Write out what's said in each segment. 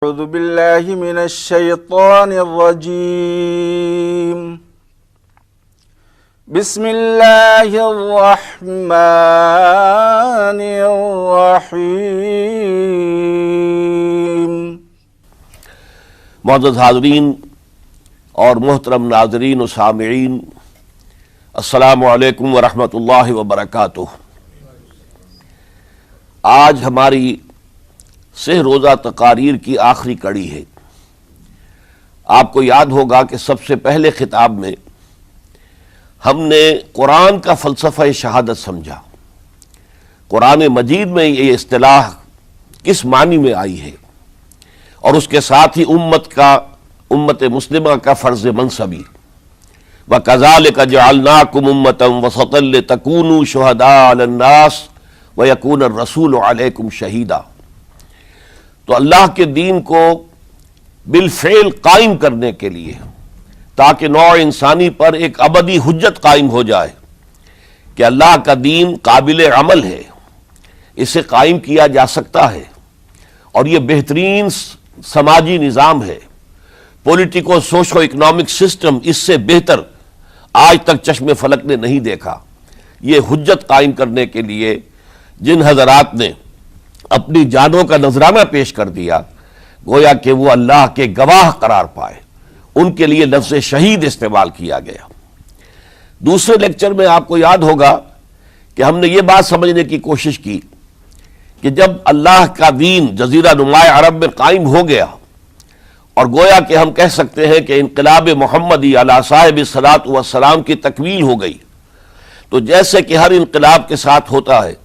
أعوذ بالله من الشيطان الرجيم بسم الله الرحمن الرحيم۔ معزز حاضرین اور محترم ناظرین و سامعین، السلام علیکم ورحمۃ اللہ وبرکاتہ۔ آج ہماری سہ روزہ تقاریر کی آخری کڑی ہے۔ آپ کو یاد ہوگا کہ سب سے پہلے خطاب میں ہم نے قرآن کا فلسفہ شہادت سمجھا، قرآن مجید میں یہ اصطلاح کس معنی میں آئی ہے، اور اس کے ساتھ ہی امت مسلمہ کا فرض منصبی، وَكَذَلِكَ جَعَلْنَاكُمْ أُمَّةً وَسَطًا لِتَكُونُوا شُهَدَاءَ عَلَى النَّاسِ وَيَكُونَ الرَّسُولُ عَلَيْكُمْ شَهِيدًا۔ تو اللہ کے دین کو بالفعل قائم کرنے کے لیے، تاکہ نوع انسانی پر ایک ابدی حجت قائم ہو جائے کہ اللہ کا دین قابل عمل ہے، اسے قائم کیا جا سکتا ہے، اور یہ بہترین سماجی نظام ہے، پولیٹیکو سوشو اکنامک سسٹم اس سے بہتر آج تک چشم فلک نے نہیں دیکھا۔ یہ حجت قائم کرنے کے لیے جن حضرات نے اپنی جانوں کا نذرانہ پیش کر دیا، گویا کہ وہ اللہ کے گواہ قرار پائے، ان کے لیے لفظ شہید استعمال کیا گیا۔ دوسرے لیکچر میں آپ کو یاد ہوگا کہ ہم نے یہ بات سمجھنے کی کوشش کی کہ جب اللہ کا دین جزیرہ نما عرب میں قائم ہو گیا، اور گویا کہ ہم کہہ سکتے ہیں کہ انقلاب محمدی علی صاحب الصلاۃ والسلام کی تکمیل ہو گئی، تو جیسے کہ ہر انقلاب کے ساتھ ہوتا ہے،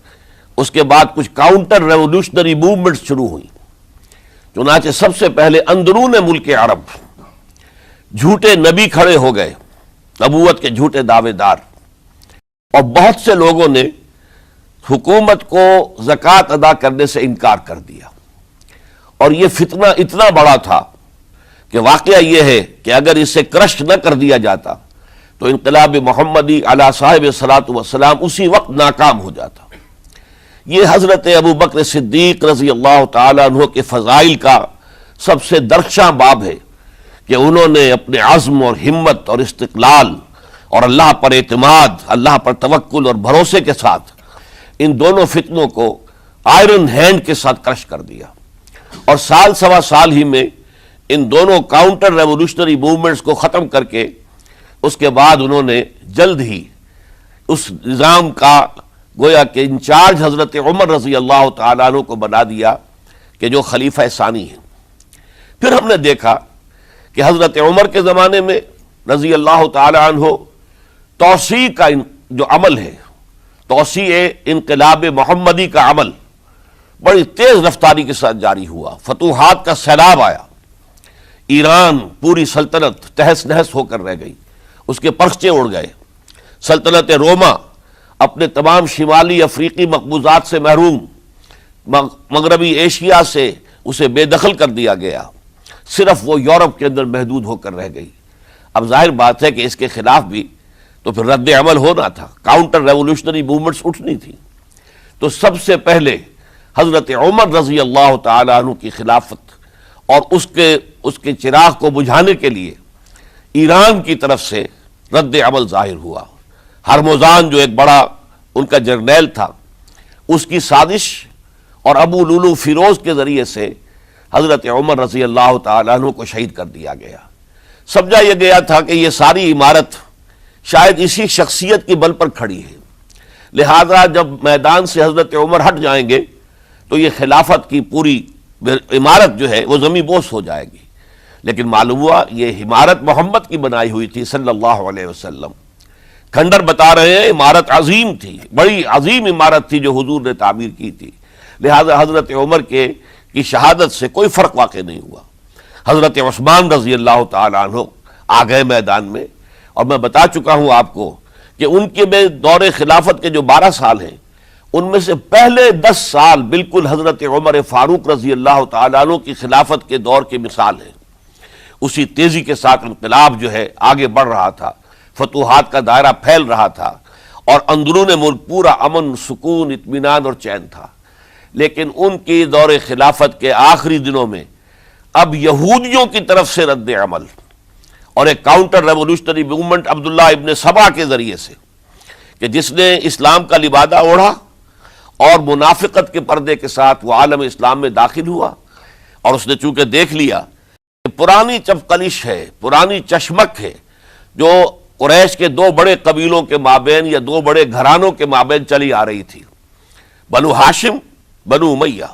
اس کے بعد کچھ کاؤنٹر ریولوشنری موومنٹ شروع ہوئی۔ چنانچہ سب سے پہلے اندرون ملک عرب جھوٹے نبی کھڑے ہو گئے، نبوت کے جھوٹے دعوے دار، اور بہت سے لوگوں نے حکومت کو زکوٰۃ ادا کرنے سے انکار کر دیا، اور یہ فتنہ اتنا بڑا تھا کہ واقعہ یہ ہے کہ اگر اسے کرش نہ کر دیا جاتا تو انقلاب محمدی علی صاحب الصلاۃ والسلام اسی وقت ناکام ہو جاتا۔ یہ حضرت ابوبکر صدیق رضی اللہ تعالیٰ عنہ کے فضائل کا سب سے درخشاں باب ہے کہ انہوں نے اپنے عزم اور ہمت اور استقلال اور اللہ پر اعتماد، اللہ پر توکل اور بھروسے کے ساتھ ان دونوں فتنوں کو آئرن ہینڈ کے ساتھ کرش کر دیا، اور سال سوا سال ہی میں ان دونوں کاؤنٹر ریولوشنری موومنٹس کو ختم کر کے اس کے بعد انہوں نے جلد ہی اس نظام کا گویا کہ انچارج حضرت عمر رضی اللہ تعالیٰ عنہ کو بنا دیا کہ جو خلیفہ ثانی ہیں۔ پھر ہم نے دیکھا کہ حضرت عمر کے زمانے میں رضی اللہ تعالیٰ عنہ توسیع کا جو عمل ہے، توسیع انقلاب محمدی کا عمل بڑی تیز رفتاری کے ساتھ جاری ہوا، فتوحات کا سیلاب آیا، ایران پوری سلطنت تہس نہس ہو کر رہ گئی، اس کے پرچے اڑ گئے، سلطنت روما اپنے تمام شمالی افریقی مقبوضات سے محروم، مغربی ایشیا سے اسے بے دخل کر دیا گیا، صرف وہ یورپ کے اندر محدود ہو کر رہ گئی۔ اب ظاہر بات ہے کہ اس کے خلاف بھی تو پھر رد عمل ہونا تھا، کاؤنٹر ریولوشنری موومنٹس اٹھنی تھی۔ تو سب سے پہلے حضرت عمر رضی اللہ تعالیٰ عنہ کی خلافت اور اس کے چراغ کو بجھانے کے لیے ایران کی طرف سے رد عمل ظاہر ہوا۔ ہرموزان جو ایک بڑا ان کا جرنیل تھا، اس کی سازش اور ابو لولو فیروز کے ذریعے سے حضرت عمر رضی اللہ تعالیٰ عنہ کو شہید کر دیا گیا۔ سمجھا یہ گیا تھا کہ یہ ساری عمارت شاید اسی شخصیت کی بل پر کھڑی ہے، لہذا جب میدان سے حضرت عمر ہٹ جائیں گے تو یہ خلافت کی پوری عمارت جو ہے وہ زمیں بوس ہو جائے گی۔ لیکن معلوم ہوا یہ عمارت محمد کی بنائی ہوئی تھی صلی اللہ علیہ وسلم۔ کھنڈر بتا رہے ہیں عمارت عظیم تھی، بڑی عظیم عمارت تھی جو حضور نے تعمیر کی تھی، لہذا حضرت عمر کی شہادت سے کوئی فرق واقع نہیں ہوا۔ حضرت عثمان رضی اللہ تعالیٰ عنہ آ گئے میدان میں، اور میں بتا چکا ہوں آپ کو کہ ان کے دور خلافت کے جو 12 سال ہیں، ان میں سے پہلے 10 سال بالکل حضرت عمر فاروق رضی اللہ تعالیٰ عنہ کی خلافت کے دور کی مثال ہے۔ اسی تیزی کے ساتھ انقلاب جو ہے آگے بڑھ رہا تھا، فتوحات کا دائرہ پھیل رہا تھا، اور اندرون ملک پورا امن، سکون، اطمینان اور چین تھا۔ لیکن ان کی دور خلافت کے آخری دنوں میں اب یہودیوں کی طرف سے رد عمل اور ایک کاؤنٹر ریولوشنری موومنٹ عبداللہ ابن سبا کے ذریعے سے، کہ جس نے اسلام کا لبادہ اوڑھا اور منافقت کے پردے کے ساتھ وہ عالم اسلام میں داخل ہوا، اور اس نے چونکہ دیکھ لیا کہ پرانی چپقلش ہے، پرانی چشمک ہے جو قریش کے دو بڑے قبیلوں کے مابین یا دو بڑے گھرانوں کے مابین چلی آ رہی تھی، بنو ہاشم، بنو امیہ۔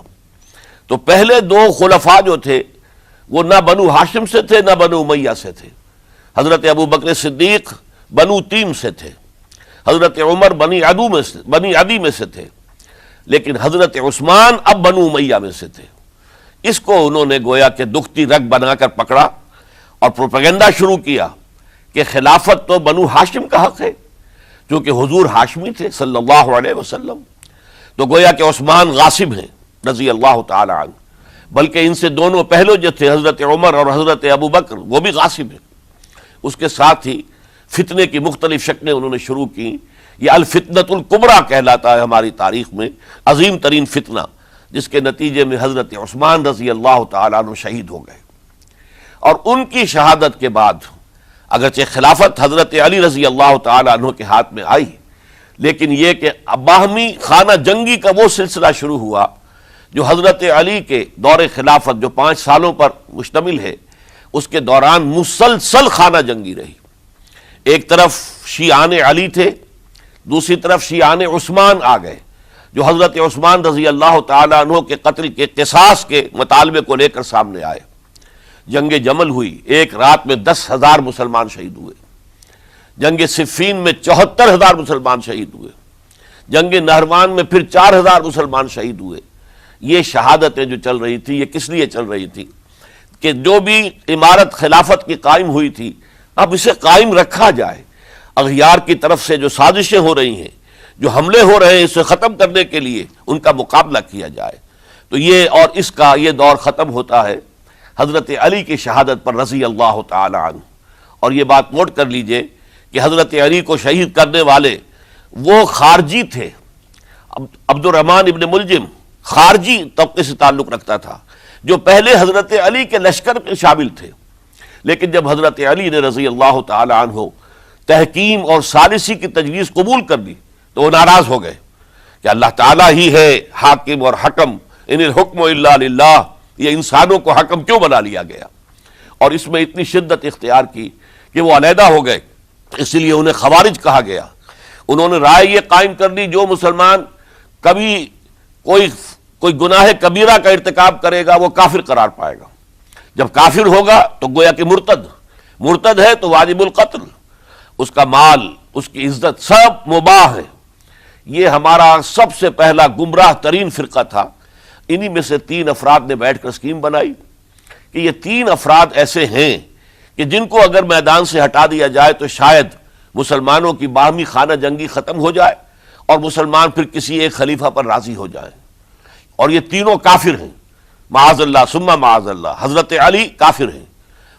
تو پہلے دو خلفاء جو تھے وہ نہ بنو ہاشم سے تھے نہ بنو امیہ سے تھے۔ حضرت ابو بکر صدیق بنو تیم سے تھے، حضرت عمر بنی عدی میں سے تھے، لیکن حضرت عثمان اب بنو امیہ میں سے تھے۔ اس کو انہوں نے گویا کہ دکھتی رگ بنا کر پکڑا اور پروپیگنڈا شروع کیا کہ خلافت تو بنو ہاشم کا حق ہے، چونکہ حضور ہاشمی تھے صلی اللہ علیہ وسلم، تو گویا کہ عثمان غاصب ہیں رضی اللہ تعالی عنہ، بلکہ ان سے دونوں پہلو جو تھے حضرت عمر اور حضرت ابو بکر وہ بھی غاصب ہیں۔ اس کے ساتھ ہی فتنے کی مختلف شکلیں انہوں نے شروع کی۔ یہ الفتنۃ الکبریٰ کہلاتا ہے ہماری تاریخ میں، عظیم ترین فتنہ، جس کے نتیجے میں حضرت عثمان رضی اللہ تعالیٰ عنہ شہید ہو گئے۔ اور ان کی شہادت کے بعد اگرچہ خلافت حضرت علی رضی اللہ تعالیٰ عنہ کے ہاتھ میں آئی، لیکن یہ کہ باہمی خانہ جنگی کا وہ سلسلہ شروع ہوا جو حضرت علی کے دور خلافت جو 5 سالوں پر مشتمل ہے، اس کے دوران مسلسل خانہ جنگی رہی۔ ایک طرف شیعان علی تھے، دوسری طرف شیعان عثمان آ گئے، جو حضرت عثمان رضی اللہ تعالیٰ عنہ کے قتل کے قصاص کے مطالبے کو لے کر سامنے آئے۔ جنگ جمل ہوئی، ایک رات میں 10,000 مسلمان شہید ہوئے۔ جنگ صفین میں 74,000 مسلمان شہید ہوئے۔ جنگ نہروان میں پھر 4,000 مسلمان شہید ہوئے۔ یہ شہادتیں جو چل رہی تھی، یہ کس لیے چل رہی تھی کہ جو بھی عمارت خلافت کی قائم ہوئی تھی اب اسے قائم رکھا جائے، اغیار کی طرف سے جو سازشیں ہو رہی ہیں، جو حملے ہو رہے ہیں، اسے ختم کرنے کے لیے ان کا مقابلہ کیا جائے۔ تو یہ اور اس کا یہ دور ختم ہوتا ہے حضرت علی کی شہادت پر رضی اللہ تعالی عنہ۔ اور یہ بات نوٹ کر لیجئے کہ حضرت علی کو شہید کرنے والے وہ خارجی تھے۔ عبد الرحمن ابن ملجم خارجی طبقے سے تعلق رکھتا تھا، جو پہلے حضرت علی کے لشکر میں شامل تھے، لیکن جب حضرت علی نے رضی اللہ تعالی عنہ تحکیم اور ثالثی کی تجویز قبول کر لی تو وہ ناراض ہو گئے کہ اللہ تعالیٰ ہی ہے حاکم اور حکم، ان الحکم الا للہ، یہ انسانوں کو حکم کیوں بنا لیا گیا؟ اور اس میں اتنی شدت اختیار کی کہ وہ علیحدہ ہو گئے، اس لیے انہیں خوارج کہا گیا۔ انہوں نے رائے یہ قائم کر لی جو مسلمان کبھی کوئی گناہ کبیرہ کا ارتکاب کرے گا وہ کافر قرار پائے گا، جب کافر ہوگا تو گویا کہ مرتد ہے تو واجب القتل، اس کا مال، اس کی عزت سب مباح ہے۔ یہ ہمارا سب سے پہلا گمراہ ترین فرقہ تھا۔ انہی میں سے 3 افراد نے بیٹھ کر اسکیم بنائی کہ یہ 3 افراد ایسے ہیں کہ جن کو اگر میدان سے ہٹا دیا جائے تو شاید مسلمانوں کی باہمی خانہ جنگی ختم ہو جائے اور مسلمان پھر کسی ایک خلیفہ پر راضی ہو جائیں۔ اور یہ تینوں کافر ہیں، معاذ اللہ ثم معاذ اللہ۔ حضرت علی کافر ہیں،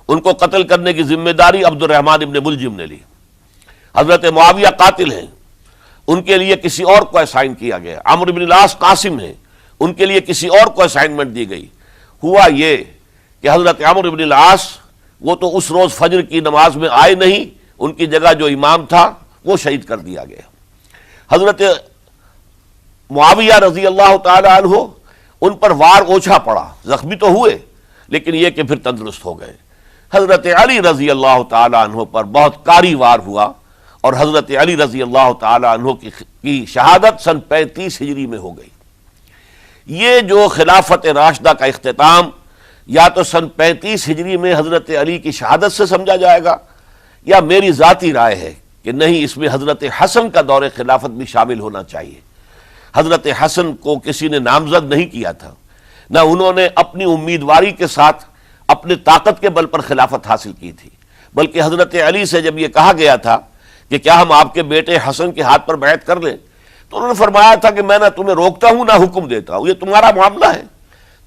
ان کو قتل کرنے کی ذمہ داری عبد الرحمن ابن ملجم نے لی۔ حضرت معاویہ قاتل ہیں، ان کے لیے کسی اور کو اسائن کیا گیا۔ عمرو بن العاص قاسم ہیں، ان کے لیے کسی اور کو اسائنمنٹ دی گئی۔ ہوا یہ کہ حضرت عمرو بن العاص وہ تو اس روز فجر کی نماز میں آئے نہیں، ان کی جگہ جو امام تھا وہ شہید کر دیا گیا۔ حضرت معاویہ رضی اللہ تعالی عنہ ان پر وار اوچھا پڑا، زخمی تو ہوئے لیکن یہ کہ پھر تندرست ہو گئے۔ حضرت علی رضی اللہ تعالی عنہ پر بہت کاری وار ہوا اور حضرت علی رضی اللہ تعالی عنہ کی شہادت سن 35 ہجری میں ہو گئی۔ یہ جو خلافت راشدہ کا اختتام یا تو سن 35 ہجری میں حضرت علی کی شہادت سے سمجھا جائے گا، یا میری ذاتی رائے ہے کہ نہیں، اس میں حضرت حسن کا دور خلافت بھی شامل ہونا چاہیے۔ حضرت حسن کو کسی نے نامزد نہیں کیا تھا، نہ انہوں نے اپنی امیدواری کے ساتھ اپنے طاقت کے بل پر خلافت حاصل کی تھی، بلکہ حضرت علی سے جب یہ کہا گیا تھا کہ کیا ہم آپ کے بیٹے حسن کے ہاتھ پر بیعت کر لیں، تو انہوں نے فرمایا تھا کہ میں نہ تمہیں روکتا ہوں نہ حکم دیتا ہوں، یہ تمہارا معاملہ ہے،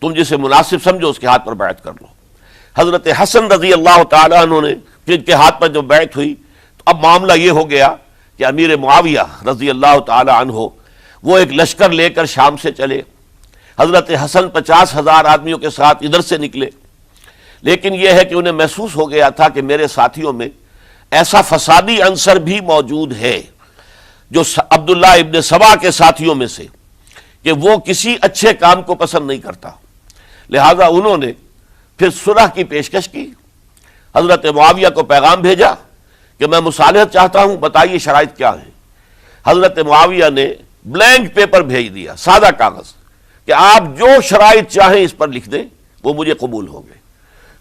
تم جسے مناسب سمجھو اس کے ہاتھ پر بیعت کر لو۔ حضرت حسن رضی اللہ تعالیٰ عنہ نے جن کے ہاتھ پر جو بیعت ہوئی، تو اب معاملہ یہ ہو گیا کہ امیر معاویہ رضی اللہ تعالیٰ عنہ وہ ایک لشکر لے کر شام سے چلے۔ حضرت حسن 50,000 آدمیوں کے ساتھ ادھر سے نکلے لیکن یہ ہے کہ انہیں محسوس ہو گیا تھا کہ میرے ساتھیوں میں ایسا فسادی عنصر بھی موجود ہے جو عبداللہ ابن سبا کے ساتھیوں میں سے، کہ وہ کسی اچھے کام کو پسند نہیں کرتا، لہذا انہوں نے پھر صلح کی پیشکش کی۔ حضرت معاویہ کو پیغام بھیجا کہ میں مصالحت چاہتا ہوں، بتائیے شرائط کیا ہیں۔ حضرت معاویہ نے بلینک پیپر بھیج دیا، سادہ کاغذ، کہ آپ جو شرائط چاہیں اس پر لکھ دیں، وہ مجھے قبول ہوں گے۔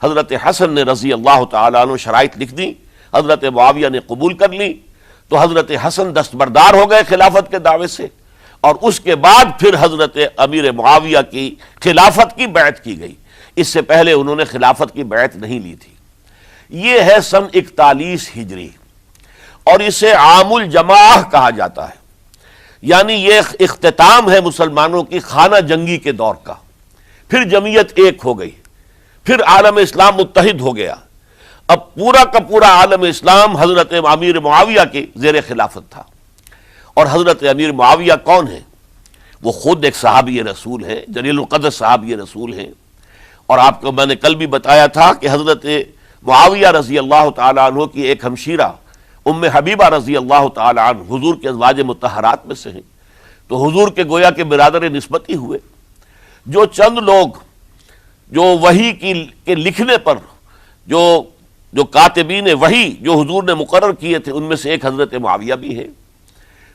حضرت حسن نے رضی اللہ تعالیٰ عنہ شرائط لکھ دی، حضرت معاویہ نے قبول کر لی، تو حضرت حسن دستبردار ہو گئے خلافت کے دعوے سے، اور اس کے بعد پھر حضرت امیر معاویہ کی خلافت کی بیعت کی گئی۔ اس سے پہلے انہوں نے خلافت کی بیعت نہیں لی تھی۔ یہ ہے سن 41 ہجری، اور اسے عام الجماع کہا جاتا ہے، یعنی یہ اختتام ہے مسلمانوں کی خانہ جنگی کے دور کا۔ پھر جمعیت ایک ہو گئی، پھر عالم اسلام متحد ہو گیا۔ اب پورا کا پورا عالم اسلام حضرت امیر معاویہ کے زیر خلافت تھا۔ اور حضرت امیر معاویہ کون ہیں؟ وہ خود ایک صحابی رسول ہیں، جلیل القدر صحابی رسول ہیں۔ اور آپ کو میں نے کل بھی بتایا تھا کہ حضرت معاویہ رضی اللہ تعالیٰ عنہ کی ایک ہمشیرہ ام حبیبہ رضی اللہ تعالیٰ عنہ حضور کے ازواج مطہرات میں سے ہیں، تو حضور کے گویا کے برادر نسبتی ہوئے۔ جو چند لوگ جو وحی کے لکھنے پر جو کاتبین وحی جو حضور نے مقرر کیے تھے، ان میں سے ایک حضرت معاویہ بھی ہے۔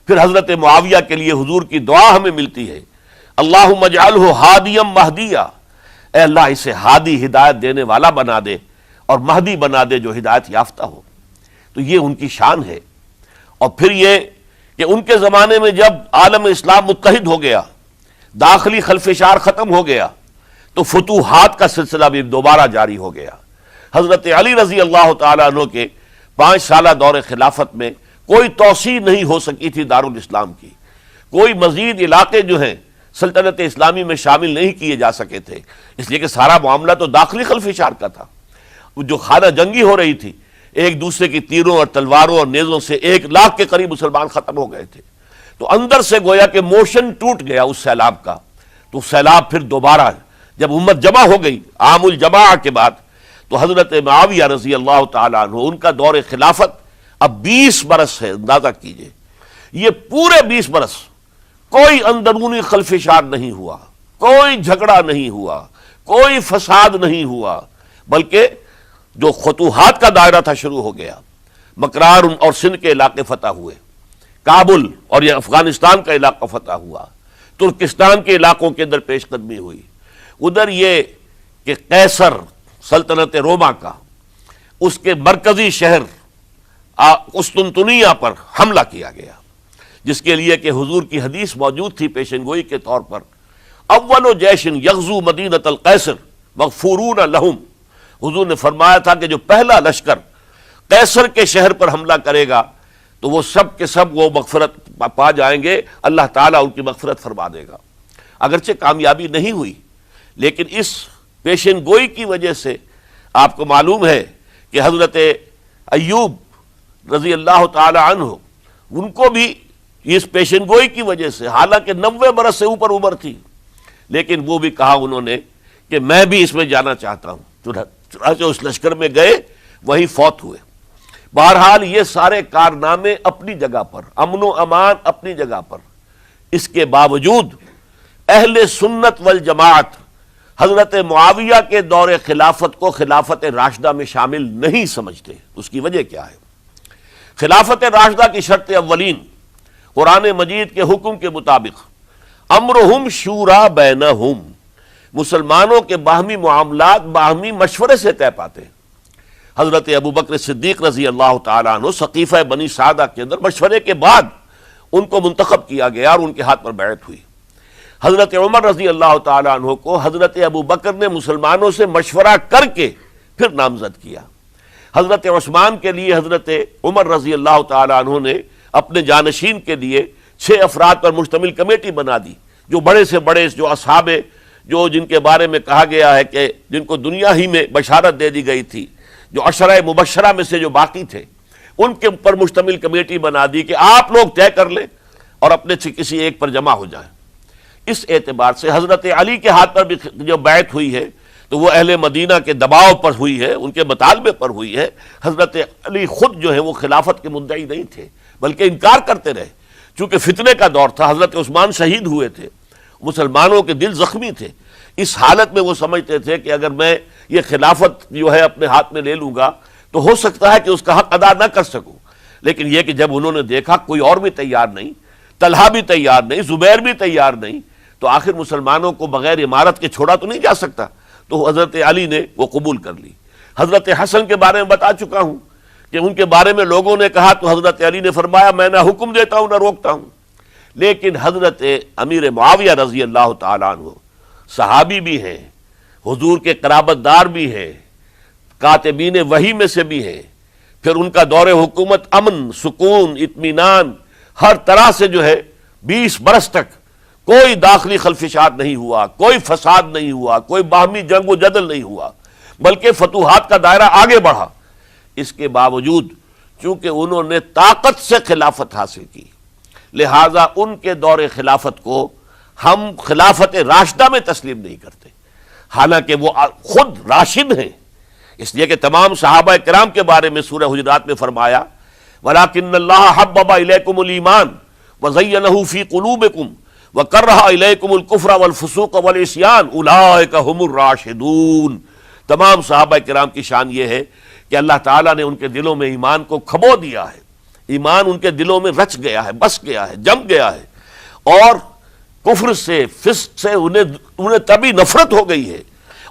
پھر حضرت معاویہ کے لیے حضور کی دعا ہمیں ملتی ہے، اللہم اجعلہ ہادیا مہدیا، اے اللہ اسے ہادی ہدایت دینے والا بنا دے اور مہدی بنا دے جو ہدایت یافتہ ہو۔ تو یہ ان کی شان ہے۔ اور پھر یہ کہ ان کے زمانے میں جب عالم اسلام متحد ہو گیا، داخلی خلفشار ختم ہو گیا، تو فتوحات کا سلسلہ بھی دوبارہ جاری ہو گیا۔ حضرت علی رضی اللہ تعالیٰ عنہ کے 5 سالہ دور خلافت میں کوئی توسیع نہیں ہو سکی تھی دارالاسلام کی، کوئی مزید علاقے جو ہیں سلطنت اسلامی میں شامل نہیں کیے جا سکے تھے، اس لیے کہ سارا معاملہ تو داخلی خلفشار کا تھا۔ جو خانہ جنگی ہو رہی تھی، ایک دوسرے کی تیروں اور تلواروں اور نیزوں سے 1 لاکھ کے قریب مسلمان ختم ہو گئے تھے، تو اندر سے گویا کہ موشن ٹوٹ گیا اس سیلاب کا۔ تو سیلاب پھر دوبارہ جب امت جمع ہو گئی عام الجماع کے بعد، تو حضرت معاویہ رضی اللہ تعالیٰ عنہ ان کا دور خلافت اب 20 برس ہے۔ اندازہ کیجئے، یہ پورے 20 برس کوئی اندرونی خلفشار نہیں ہوا، کوئی جھگڑا نہیں ہوا، کوئی فساد نہیں ہوا، بلکہ جو فتوحات کا دائرہ تھا شروع ہو گیا۔ مکرار اور سندھ کے علاقے فتح ہوئے، کابل اور یہ افغانستان کا علاقہ فتح ہوا، ترکستان کے علاقوں کے اندر پیش قدمی ہوئی۔ ادھر یہ کہ قیصر سلطنت روما کا اس کے مرکزی شہر قسطنطنیہ پر حملہ کیا گیا، جس کے لیے کہ حضور کی حدیث موجود تھی پیشن گوئی کے طور پر، اول جیش یغزو مدینۃ القیصر مغفورون لہم۔ حضور نے فرمایا تھا کہ جو پہلا لشکر قیصر کے شہر پر حملہ کرے گا تو وہ سب کے سب وہ مغفرت پا جائیں گے، اللہ تعالیٰ ان کی مغفرت فرما دے گا۔ اگرچہ کامیابی نہیں ہوئی، لیکن اس پیشن گوئی کی وجہ سے آپ کو معلوم ہے کہ حضرت ایوب رضی اللہ تعالی عنہ ان کو بھی اس پیشن گوئی کی وجہ سے، حالانکہ 90 برس سے اوپر عمر تھی، لیکن وہ بھی کہا انہوں نے کہ میں بھی اس میں جانا چاہتا ہوں، چنانچہ اس لشکر میں گئے، وہیں فوت ہوئے۔ بہرحال یہ سارے کارنامے اپنی جگہ پر، امن و امان اپنی جگہ پر، اس کے باوجود اہل سنت والجماعت حضرت معاویہ کے دور خلافت کو خلافت راشدہ میں شامل نہیں سمجھتے۔ اس کی وجہ کیا ہے؟ خلافت راشدہ کی شرط اولین قرآن مجید کے حکم کے مطابق امرہم شورا بینہم، مسلمانوں کے باہمی معاملات باہمی مشورے سے طے پاتے ہیں۔ حضرت ابوبکر صدیق رضی اللہ تعالیٰ عنہ سقیفہ بنی سعدہ کے اندر مشورے کے بعد ان کو منتخب کیا گیا اور ان کے ہاتھ پر بیعت ہوئی۔ حضرت عمر رضی اللہ تعالیٰ عنہ کو حضرت ابوبکر نے مسلمانوں سے مشورہ کر کے پھر نامزد کیا۔ حضرت عثمان کے لیے حضرت عمر رضی اللہ تعالیٰ عنہ نے اپنے جانشین کے لیے 6 افراد پر مشتمل کمیٹی بنا دی، جو بڑے سے بڑے جو اصحاب جو جن کے بارے میں کہا گیا ہے کہ جن کو دنیا ہی میں بشارت دے دی گئی تھی، جو عشرہ مبشرہ میں سے جو باقی تھے، ان کے اوپر مشتمل کمیٹی بنا دی کہ آپ لوگ طے کر لیں اور اپنے سے کسی ایک پر جمع ہو جائیں۔ اس اعتبار سے حضرت علی کے ہاتھ پر بھی جو بیعت ہوئی ہے تو وہ اہل مدینہ کے دباؤ پر ہوئی ہے، ان کے مطالبے پر ہوئی ہے۔ حضرت علی خود جو ہے وہ خلافت کے مدعی نہیں تھے بلکہ انکار کرتے رہے، چونکہ فتنے کا دور تھا، حضرت عثمان شہید ہوئے تھے، مسلمانوں کے دل زخمی تھے۔ اس حالت میں وہ سمجھتے تھے کہ اگر میں یہ خلافت جو ہے اپنے ہاتھ میں لے لوں گا تو ہو سکتا ہے کہ اس کا حق ادا نہ کر سکوں، لیکن یہ کہ جب انہوں نے دیکھا کوئی اور بھی تیار نہیں، طلحہ بھی تیار نہیں، زبیر بھی تیار نہیں، تو آخر مسلمانوں کو بغیر امارت کے چھوڑا تو نہیں جا سکتا، تو حضرت علی نے وہ قبول کر لی۔ حضرت حسن کے بارے میں بتا چکا ہوں کہ ان کے بارے میں لوگوں نے کہا تو حضرت علی نے فرمایا میں نہ حکم دیتا ہوں نہ روکتا ہوں۔ لیکن حضرت امیر معاویہ رضی اللہ تعالیٰ عنہ صحابی بھی ہیں، حضور کے قرابت دار بھی ہیں، کاتبین وحی میں سے بھی ہیں، پھر ان کا دور حکومت امن، سکون، اطمینان ہر طرح سے جو ہے 20 برس تک کوئی داخلی خلفشات نہیں ہوا، کوئی فساد نہیں ہوا، کوئی باہمی جنگ و جدل نہیں ہوا، بلکہ فتوحات کا دائرہ آگے بڑھا۔ اس کے باوجود چونکہ انہوں نے طاقت سے خلافت حاصل کی، لہذا ان کے دور خلافت کو ہم خلافت راشدہ میں تسلیم نہیں کرتے، حالانکہ وہ خود راشد ہیں، اس لیے کہ تمام صحابہ کرام کے بارے میں سورہ حجرات میں فرمایا وَلَٰكِنَّ اللَّهَ حَبَّبَ إِلَيْكُمُ الْإِيمَانَ وَزَيَّنَهُ فِي قُلُوبِكُمْ وَكَرَّهَ إِلَيْكُمُ الْكُفْرَ وَالْفُسُوقَ وَالْعِصْيَانَ أُولَٰئِكَ هُمُ الرَّاشِدُونَ۔ تمام صحابہ کرام کی شان یہ ہے کہ اللہ تعالیٰ نے ان کے دلوں میں ایمان کو کھبو دیا ہے، ایمان ان کے دلوں میں رچ گیا ہے، بس گیا ہے، جم گیا ہے، اور کفر سے، فسق سے انہیں تبھی نفرت ہو گئی ہے،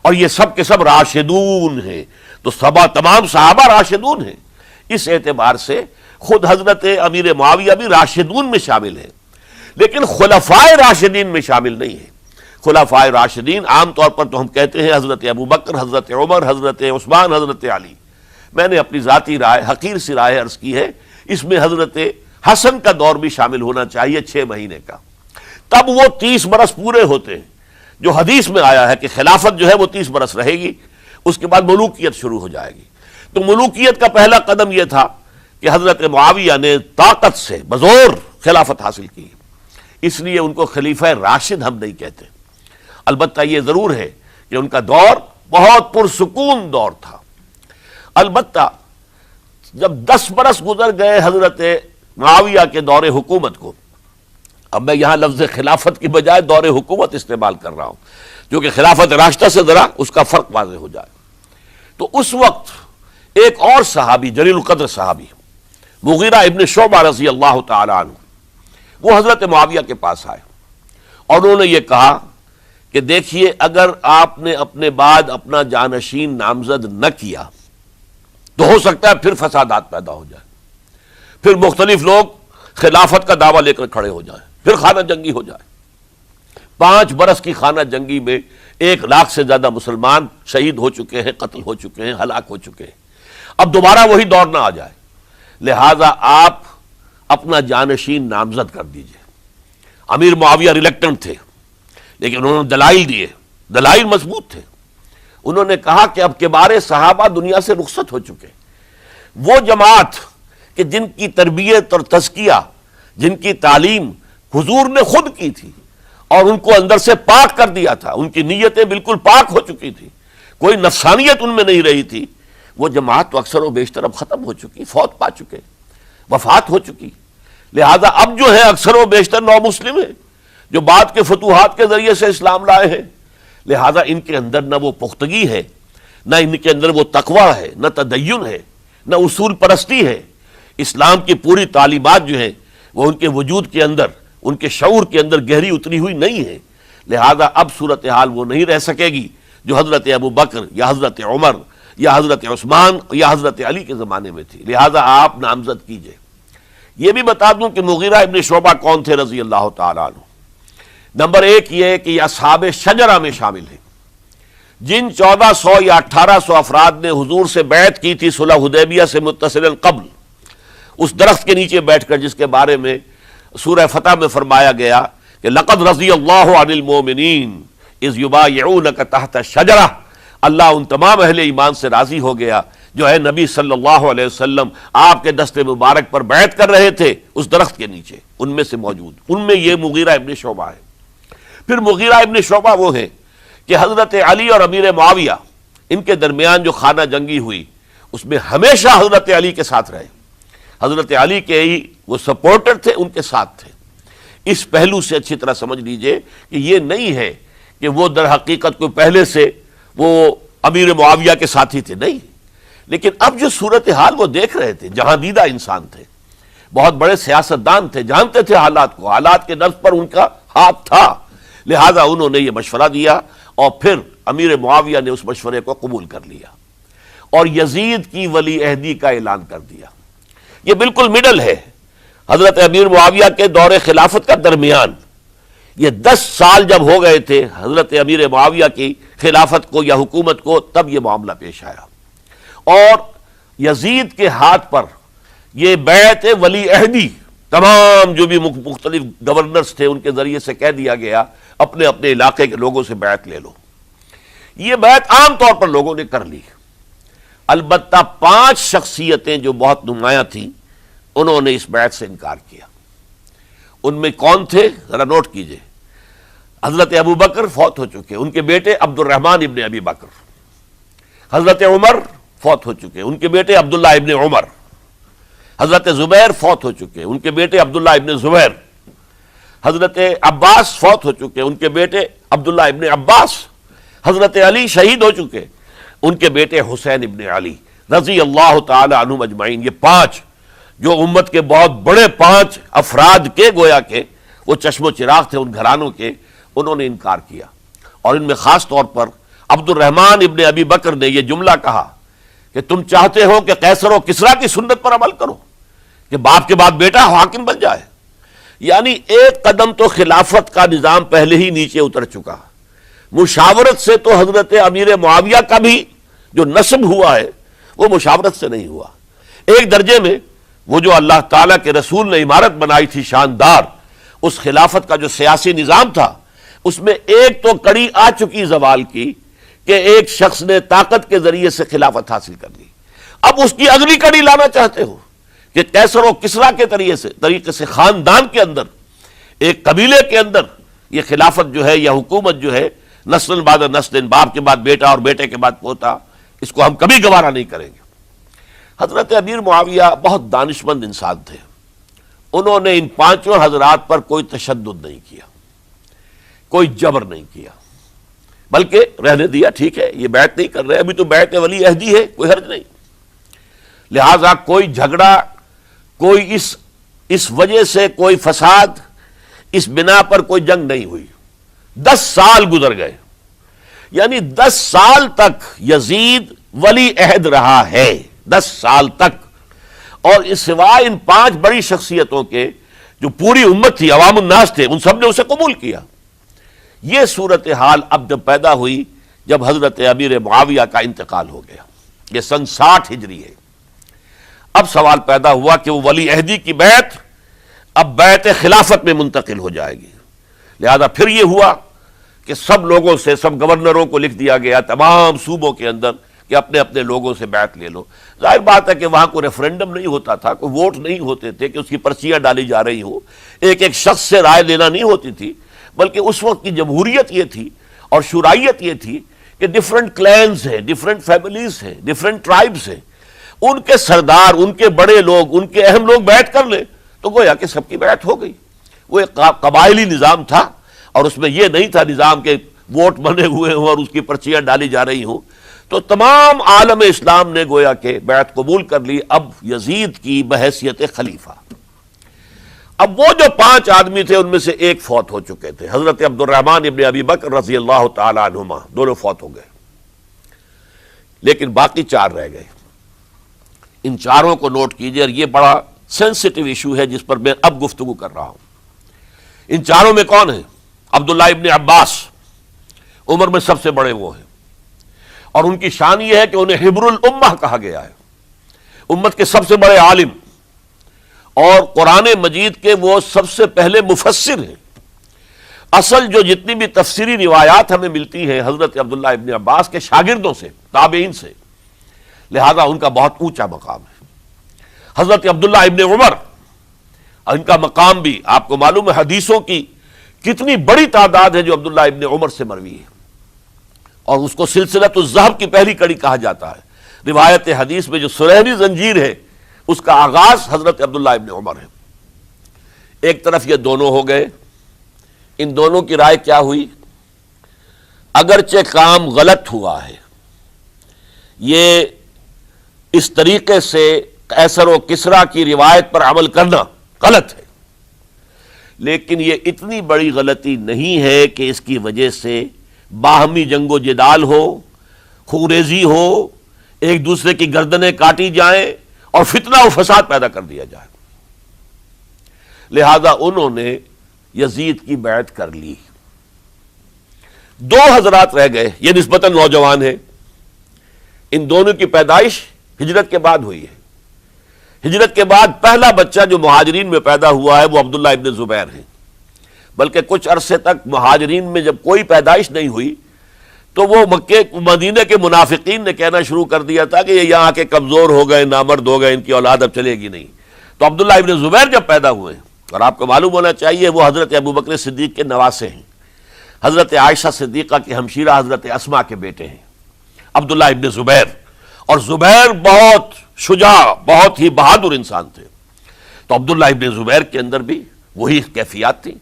اور یہ سب کے سب راشدون ہیں۔ تو تمام صحابہ راشدون ہیں، اس اعتبار سے خود حضرت امیر معاویہ بھی راشدون میں شامل ہیں، لیکن خلفائے راشدین میں شامل نہیں ہیں۔ خلفائے راشدین عام طور پر تو ہم کہتے ہیں حضرت ابو بکر، حضرت عمر، حضرت عثمان، حضرت علی۔ میں نے اپنی ذاتی رائے، حقیر سی رائے عرض کی ہے، اس میں حضرت حسن کا دور بھی شامل ہونا چاہیے 6 مہینے کا، تب وہ 30 برس پورے ہوتے ہیں، جو حدیث میں آیا ہے کہ خلافت جو ہے وہ 30 برس رہے گی، اس کے بعد ملوکیت شروع ہو جائے گی۔ تو ملوکیت کا پہلا قدم یہ تھا کہ حضرت معاویہ نے طاقت سے بزور خلافت حاصل کی، اس لیے ان کو خلیفہ راشد ہم نہیں کہتے۔ البتہ یہ ضرور ہے کہ ان کا دور بہت پرسکون دور تھا۔ البتہ جب 10 برس گزر گئے حضرت معاویہ کے دور حکومت کو، اب میں یہاں لفظ خلافت کی بجائے دور حکومت استعمال کر رہا ہوں، جو کہ خلافت راشدہ سے ذرا اس کا فرق واضح ہو جائے، تو اس وقت ایک اور صحابی، جلیل القدر صحابی مغیرہ ابن شعبہ رضی اللہ تعالیٰ عنہ، وہ حضرت معاویہ کے پاس آئے اور انہوں نے یہ کہا کہ دیکھیے اگر آپ نے اپنے بعد اپنا جانشین نامزد نہ کیا تو ہو سکتا ہے پھر فسادات پیدا ہو جائے، پھر مختلف لوگ خلافت کا دعویٰ لے کر کھڑے ہو جائیں، پھر خانہ جنگی ہو جائے۔ 5 برس کی خانہ جنگی میں 1 لاکھ سے زیادہ مسلمان شہید ہو چکے ہیں، قتل ہو چکے ہیں، ہلاک ہو چکے ہیں، اب دوبارہ وہی دور نہ آ جائے، لہذا آپ اپنا جانشین نامزد کر دیجئے۔ امیر معاویہ ریلیکٹنٹ تھے، لیکن انہوں نے دلائل دیے، دلائل مضبوط تھے۔ انہوں نے کہا کہ اب کبار صحابہ دنیا سے رخصت ہو چکے، وہ جماعت کہ جن کی تربیت اور تزکیہ، جن کی تعلیم حضور نے خود کی تھی اور ان کو اندر سے پاک کر دیا تھا، ان کی نیتیں بالکل پاک ہو چکی تھی، کوئی نفسانیت ان میں نہیں رہی تھی، وہ جماعت تو اکثر و بیشتر اب ختم ہو چکی، فوت پا چکے، وفات ہو چکی۔ لہذا اب جو ہے اکثر و بیشتر نو مسلم ہیں جو بعد کے فتوحات کے ذریعے سے اسلام لائے ہیں، لہذا ان کے اندر نہ وہ پختگی ہے، نہ ان کے اندر وہ تقویٰ ہے، نہ تدین ہے، نہ اصول پرستی ہے۔ اسلام کی پوری تعلیمات جو ہیں وہ ان کے وجود کے اندر، ان کے شعور کے اندر گہری اتری ہوئی نہیں ہے، لہذا اب صورتحال وہ نہیں رہ سکے گی جو حضرت ابو بکر یا حضرت عمر یا حضرت عثمان یا حضرت علی کے زمانے میں تھی، لہذا آپ نامزد کیجئے۔ یہ بھی بتا دوں کہ مغیرہ ابن شعبہ کون تھے رضی اللہ تعالیٰ عنہ۔ نمبر 1 یہ ہے کہ یہ اصحاب شجرہ میں شامل ہیں، جن 1400 یا 1800 افراد نے حضور سے بیعت کی تھی صلح حدیبیہ سے متصل قبل، اس درخت کے نیچے بیٹھ کر، جس کے بارے میں سورہ فتح میں فرمایا گیا کہ لقد رضی اللہ عن المؤمنین اذ یبایعونک تحت الشجرہ، اللہ ان تمام اہل ایمان سے راضی ہو گیا جو ہے نبی صلی اللہ علیہ وسلم آپ کے دست مبارک پر بیعت کر رہے تھے اس درخت کے نیچے، ان میں سے موجود، ان میں یہ مغیرہ ابن شعبہ ہے۔ پھر مغیرہ ابن شعبہ وہ ہیں کہ حضرت علی اور امیر معاویہ ان کے درمیان جو خانہ جنگی ہوئی اس میں ہمیشہ حضرت علی کے ساتھ رہے، حضرت علی کے ہی وہ سپورٹر تھے، ان کے ساتھ تھے۔ اس پہلو سے اچھی طرح سمجھ لیجئے کہ یہ نہیں ہے کہ وہ در حقیقت کو پہلے سے وہ امیر معاویہ کے ساتھی تھے، نہیں، لیکن اب جو صورتحال وہ دیکھ رہے تھے، جہاں دیدہ انسان تھے، بہت بڑے سیاستدان تھے، جانتے تھے حالات کو، حالات کے نفس پر ان کا ہاتھ تھا، لہذا انہوں نے یہ مشورہ دیا اور پھر امیر معاویہ نے اس مشورے کو قبول کر لیا اور یزید کی ولی عہدی کا اعلان کر دیا۔ یہ بالکل مڈل ہے حضرت امیر معاویہ کے دور خلافت کا درمیان، یہ 10 سال جب ہو گئے تھے حضرت امیر معاویہ کی خلافت کو یا حکومت کو، تب یہ معاملہ پیش آیا اور یزید کے ہاتھ پر یہ بیعت ولی عہدی تمام جو بھی مختلف گورنرز تھے ان کے ذریعے سے کہہ دیا گیا اپنے اپنے علاقے کے لوگوں سے بیعت لے لو۔ یہ بیعت عام طور پر لوگوں نے کر لی، البتہ 5 شخصیتیں جو بہت نمایاں تھیں انہوں نے اس بیعت سے انکار کیا۔ ان میں کون تھے ذرا نوٹ کیجئے۔ حضرت ابو بکر فوت ہو چکے، ان کے بیٹے عبد الرحمن ابن ابی بکر۔ حضرت عمر فوت ہو چکے، ان کے بیٹے عبداللہ ابن عمر۔ حضرت زبیر فوت ہو چکے، ان کے بیٹے عبداللہ ابن زبیر۔ حضرت عباس فوت ہو چکے، ان کے بیٹے عبداللہ ابن عباس۔ حضرت علی شہید ہو چکے، ان کے بیٹے حسین ابن علی رضی اللہ تعالی عنہم اجمعین۔ یہ 5 جو امت کے بہت بڑے 5 افراد کے گویا کے وہ چشم و چراغ تھے ان گھرانوں کے، انہوں نے انکار کیا، اور ان میں خاص طور پر عبد الرحمن ابن ابی بکر نے یہ جملہ کہا کہ تم چاہتے ہو کہ قیصر و کسریٰ کی سنت پر عمل کرو کہ باپ کے بعد بیٹا حاکم بن جائے، یعنی ایک قدم تو خلافت کا نظام پہلے ہی نیچے اتر چکا۔ مشاورت سے تو حضرت امیر معاویہ کا بھی جو نسب ہوا ہے وہ مشاورت سے نہیں ہوا۔ ایک درجے میں وہ جو اللہ تعالیٰ کے رسول نے عمارت بنائی تھی شاندار، اس خلافت کا جو سیاسی نظام تھا اس میں ایک تو کڑی آ چکی زوال کی کہ ایک شخص نے طاقت کے ذریعے سے خلافت حاصل کر لی، اب اس کی اگلی کڑی لانا چاہتے ہو کہ قیصر و کسریٰ کے طریقے سے خاندان کے اندر، ایک قبیلے کے اندر یہ خلافت جو ہے یا حکومت جو ہے نسل بعد نسل، باپ کے بعد بیٹا اور بیٹے کے بعد پوتا، اس کو ہم کبھی گوارا نہیں کریں گے۔ حضرت امیر معاویہ بہت دانشمند انسان تھے، انہوں نے ان 5 حضرات پر کوئی تشدد نہیں کیا، کوئی جبر نہیں کیا، بلکہ رہنے دیا، ٹھیک ہے یہ بیعت نہیں کر رہے، ابھی تو بیعت ولی عہدی ہے، کوئی حرج نہیں، لہذا کوئی جھگڑا، کوئی اس وجہ سے کوئی فساد، اس بنا پر کوئی جنگ نہیں ہوئی۔ 10 سال گزر گئے، یعنی 10 سال تک یزید ولی عہد رہا ہے، 10 سال تک، اور اس سوائے ان 5 بڑی شخصیتوں کے جو پوری امت تھی، عوام الناس تھے، ان سب نے اسے قبول کیا۔ یہ صورتحال اب جب پیدا ہوئی جب حضرت امیر معاویہ کا انتقال ہو گیا، یہ سن 60 ہجری ہے، اب سوال پیدا ہوا کہ وہ ولی عہدی کی بیعت اب بیعت خلافت میں منتقل ہو جائے گی، لہذا پھر یہ ہوا کہ سب لوگوں سے، سب گورنروں کو لکھ دیا گیا تمام صوبوں کے اندر کہ اپنے اپنے لوگوں سے بیعت لے لو۔ ظاہر بات ہے کہ وہاں کوئی ریفرنڈم نہیں ہوتا تھا، کوئی ووٹ نہیں ہوتے تھے کہ اس کی پرچیاں ڈالی جا رہی ہوں، ایک ایک شخص سے رائے لینا نہیں ہوتی تھی، بلکہ اس وقت کی جمہوریت یہ تھی اور شورائیت یہ تھی کہ ڈیفرنٹ کلینز ہیں، ڈیفرنٹ فیملیز ہیں، ڈیفرنٹ ٹرائبز ہیں، ان کے سردار، ان کے بڑے لوگ، ان کے اہم لوگ بیعت کر لیں تو گویا کہ سب کی بیعت ہو گئی۔ وہ ایک قبائلی نظام تھا اور اس میں یہ نہیں تھا نظام کے ووٹ بنے ہوئے ہوں اور اس کی پرچیاں ڈالی جا رہی ہوں، تو تمام عالم اسلام نے گویا کہ بیعت قبول کر لی اب یزید کی بحیثیت خلیفہ۔ اب وہ جو 5 آدمی تھے ان میں سے ایک فوت ہو چکے تھے، حضرت عبد الرحمن ابن ابی بکر رضی اللہ تعالی عنہما، دونوں فوت ہو گئے، لیکن باقی 4 رہ گئے۔ ان 4 کو نوٹ کیجئے، اور یہ بڑا سینسٹیو ایشو ہے جس پر میں اب گفتگو کر رہا ہوں۔ ان 4 میں کون ہیں؟ عبداللہ ابن عباس، عمر میں سب سے بڑے وہ ہیں، اور ان کی شان یہ ہے کہ انہیں حبر الامہ کہا گیا ہے، امت کے سب سے بڑے عالم، اور قرآن مجید کے وہ سب سے پہلے مفسر ہیں۔ اصل جو جتنی بھی تفسیری روایات ہمیں ملتی ہیں حضرت عبداللہ ابن عباس کے شاگردوں سے، تابعین سے، لہذا ان کا بہت اونچا مقام ہے۔ حضرت عبداللہ ابن عمر، ان کا مقام بھی آپ کو معلوم ہے، حدیثوں کی کتنی بڑی تعداد ہے جو عبداللہ ابن عمر سے مروی ہے، اور اس کو سلسلۃ الذہب کی پہلی کڑی کہا جاتا ہے۔ روایت حدیث میں جو سنہری زنجیر ہے اس کا آغاز حضرت عبداللہ ابن عمر ہے۔ ایک طرف یہ دونوں ہو گئے، ان دونوں کی رائے کیا ہوئی؟ اگرچہ کام غلط ہوا ہے، یہ اس طریقے سے قیصر و کسریٰ کی روایت پر عمل کرنا غلط ہے، لیکن یہ اتنی بڑی غلطی نہیں ہے کہ اس کی وجہ سے باہمی جنگ و جدال ہو، خوریزی ہو، ایک دوسرے کی گردنیں کاٹی جائیں اور فتنہ و فساد پیدا کر دیا جائے۔ لہذا انہوں نے یزید کی بیعت کر لی۔ دو حضرات رہ گئے، یہ نسبتاً نوجوان ہیں، ان دونوں کی پیدائش ہجرت کے بعد ہوئی ہے۔ ہجرت کے بعد پہلا بچہ جو مہاجرین میں پیدا ہوا ہے وہ عبداللہ ابن زبیر ہے، بلکہ کچھ عرصے تک مہاجرین میں جب کوئی پیدائش نہیں ہوئی تو وہ مکے مدینے کے منافقین نے کہنا شروع کر دیا تھا کہ یہ یہاں کے کمزور ہو گئے، نامرد ہو گئے، ان کی اولاد اب چلے گی نہیں۔ تو عبداللہ ابن زبیر جب پیدا ہوئے، اور آپ کو معلوم ہونا چاہیے وہ حضرت ابوبکر صدیق کے نواسے ہیں، حضرت عائشہ صدیقہ کی ہمشیرہ حضرت اسما کے بیٹے ہیں عبداللہ ابن زبیر، اور زبیر بہت شجاع، بہت ہی بہادر انسان تھے۔ تو عبداللہ ابن زبیر کے اندر بھی وہی کیفیات تھی۔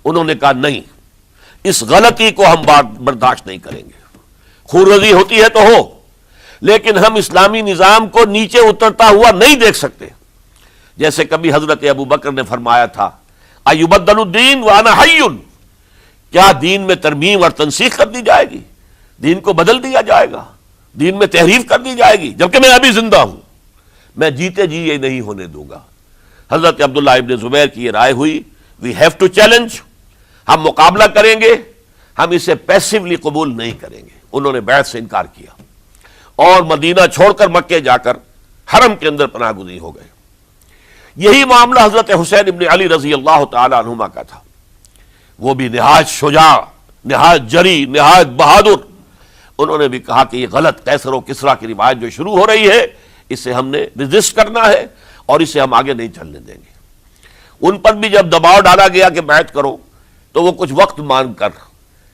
انہوں نے کہا نہیں، اس غلطی کو ہم برداشت نہیں کریں گے، خورزی ہوتی ہے تو ہو، لیکن ہم اسلامی نظام کو نیچے اترتا ہوا نہیں دیکھ سکتے۔ جیسے کبھی حضرت ابوبکر نے فرمایا تھا ایبدل الدین وانا حی، کیا دین میں ترمیم اور تنسیخ کر دی جائے گی؟ دین کو بدل دیا جائے گا، دین میں تحریف کر دی جائے گی، جبکہ میں ابھی زندہ ہوں، میں جیتے جی یہ نہیں ہونے دوں گا۔ حضرت عبداللہ ابن زبیر کی یہ رائے ہوئی، وی ہیو ٹو چیلنج، ہم مقابلہ کریں گے، ہم اسے پیسیولی قبول نہیں کریں گے۔ انہوں نے بیعت سے انکار کیا اور مدینہ چھوڑ کر مکے جا کر حرم کے اندر پناہ گزین ہو گئے۔ یہی معاملہ حضرت حسین ابن علی رضی اللہ تعالی عنہما کا تھا، وہ بھی نہایت شجاع، نہایت جری، نہایت بہادر۔ انہوں نے بھی کہا کہ یہ غلط قیصر و کسریٰ کی روایت جو شروع ہو رہی ہے اسے ہم نے ریزسٹ کرنا ہے اور اسے ہم آگے نہیں چلنے دیں گے۔ ان پر بھی جب دباؤ ڈالا گیا کہ بیعت کرو تو وہ کچھ وقت مان کر،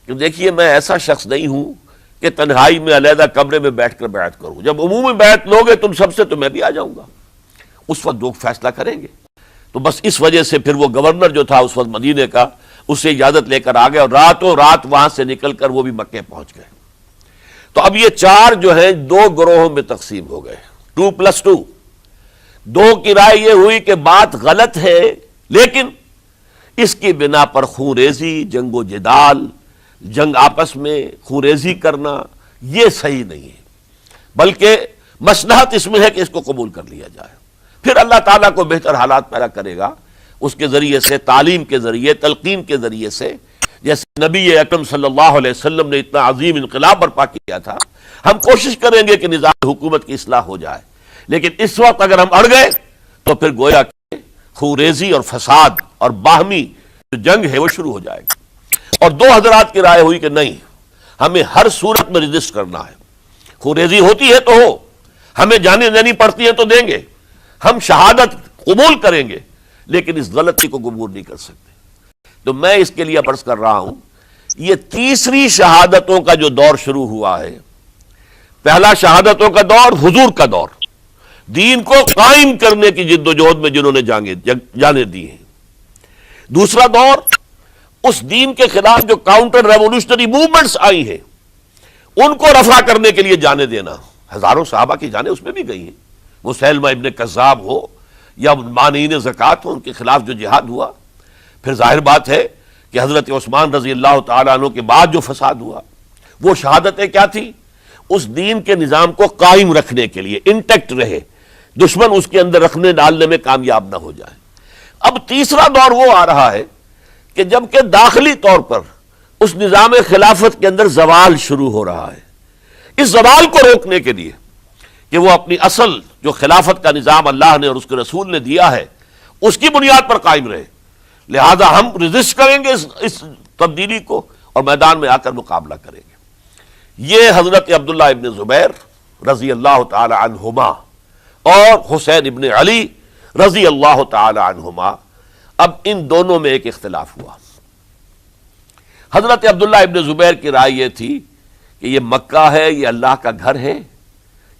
کہ دیکھیے میں ایسا شخص نہیں ہوں کہ تنہائی میں علیحدہ کمرے میں بیٹھ کر بیعت کروں، جب عمومی بیعت لوگے تم سب سے تو میں بھی آ جاؤں گا، اس وقت لوگ فیصلہ کریں گے۔ تو بس اس وجہ سے پھر وہ گورنر جو تھا اس وقت مدینے کا، اس سے اجازت لے کر آ گئے اور راتوں رات وہاں سے نکل کر وہ بھی مکے پہنچ گئے۔ تو اب یہ چار جو ہیں دو گروہوں میں تقسیم ہو گئے، 2+2۔ دو کی رائے یہ ہوئی کہ بات غلط ہے، لیکن اس کی بنا پر خونریزی، جنگ و جدال، جنگ آپس میں خونریزی کرنا یہ صحیح نہیں ہے، بلکہ مصلحت اس میں ہے کہ اس کو قبول کر لیا جائے۔ پھر اللہ تعالیٰ کو بہتر حالات پیدا کرے گا اس کے ذریعے سے، تعلیم کے ذریعے، تلقین کے ذریعے سے، جیسے نبی اکرم صلی اللہ علیہ وسلم نے اتنا عظیم انقلاب برپا کیا تھا۔ ہم کوشش کریں گے کہ نظام حکومت کی اصلاح ہو جائے، لیکن اس وقت اگر ہم اڑ گئے تو پھر گویا کہ خونریزی اور فساد اور باہمی جو جنگ ہے وہ شروع ہو جائے گی۔ اور دو حضرات کی رائے ہوئی کہ نہیں، ہمیں ہر صورت میں ریزسٹ کرنا ہے، خونریزی ہوتی ہے تو ہو، ہمیں جانے دینی پڑتی ہے تو دیں گے، ہم شہادت قبول کریں گے، لیکن اس غلطی کو قبول نہیں کر سکتے۔ تو میں اس کے لیے عرض کر رہا ہوں، یہ تیسری شہادتوں کا جو دور شروع ہوا ہے، پہلا شہادتوں کا دور حضور کا دور، دین کو قائم کرنے کی جد و جہد میں جنہوں نے جانیں دی ہیں۔ دوسرا دور اس دین کے خلاف جو کاؤنٹر ریولوشنری موومنٹس آئی ہیں ان کو رفع کرنے کے لیے جانے دینا۔ ہزاروں صحابہ کی جانیں اس میں بھی گئی ہیں، مسیلمہ ابن کذاب ہو یا مانعین زکوٰۃ ہو، ان کے خلاف جو جہاد ہوا۔ پھر ظاہر بات ہے کہ حضرت عثمان رضی اللہ تعالیٰ عنہ کے بعد جو فساد ہوا، وہ شہادتیں کیا تھی؟ اس دین کے نظام کو قائم رکھنے کے لیے، انٹیکٹ رہے، دشمن اس کے اندر رکھنے ڈالنے میں کامیاب نہ ہو جائے۔ اب تیسرا دور وہ آ رہا ہے کہ جبکہ داخلی طور پر اس نظام خلافت کے اندر زوال شروع ہو رہا ہے، اس زوال کو روکنے کے لیے کہ وہ اپنی اصل جو خلافت کا نظام اللہ نے اور اس کے رسول نے دیا ہے اس کی بنیاد پر قائم رہے، لہذا ہم ریزسٹ کریں گے اس تبدیلی کو اور میدان میں آ کر مقابلہ کریں گے۔ یہ حضرت عبداللہ ابن زبیر رضی اللہ تعالی عنہما اور حسین ابن علی رضی اللہ تعالی عنہما، اب ان دونوں میں ایک اختلاف ہوا۔ حضرت عبداللہ ابن زبیر کی رائے یہ تھی کہ یہ مکہ ہے، یہ اللہ کا گھر ہے،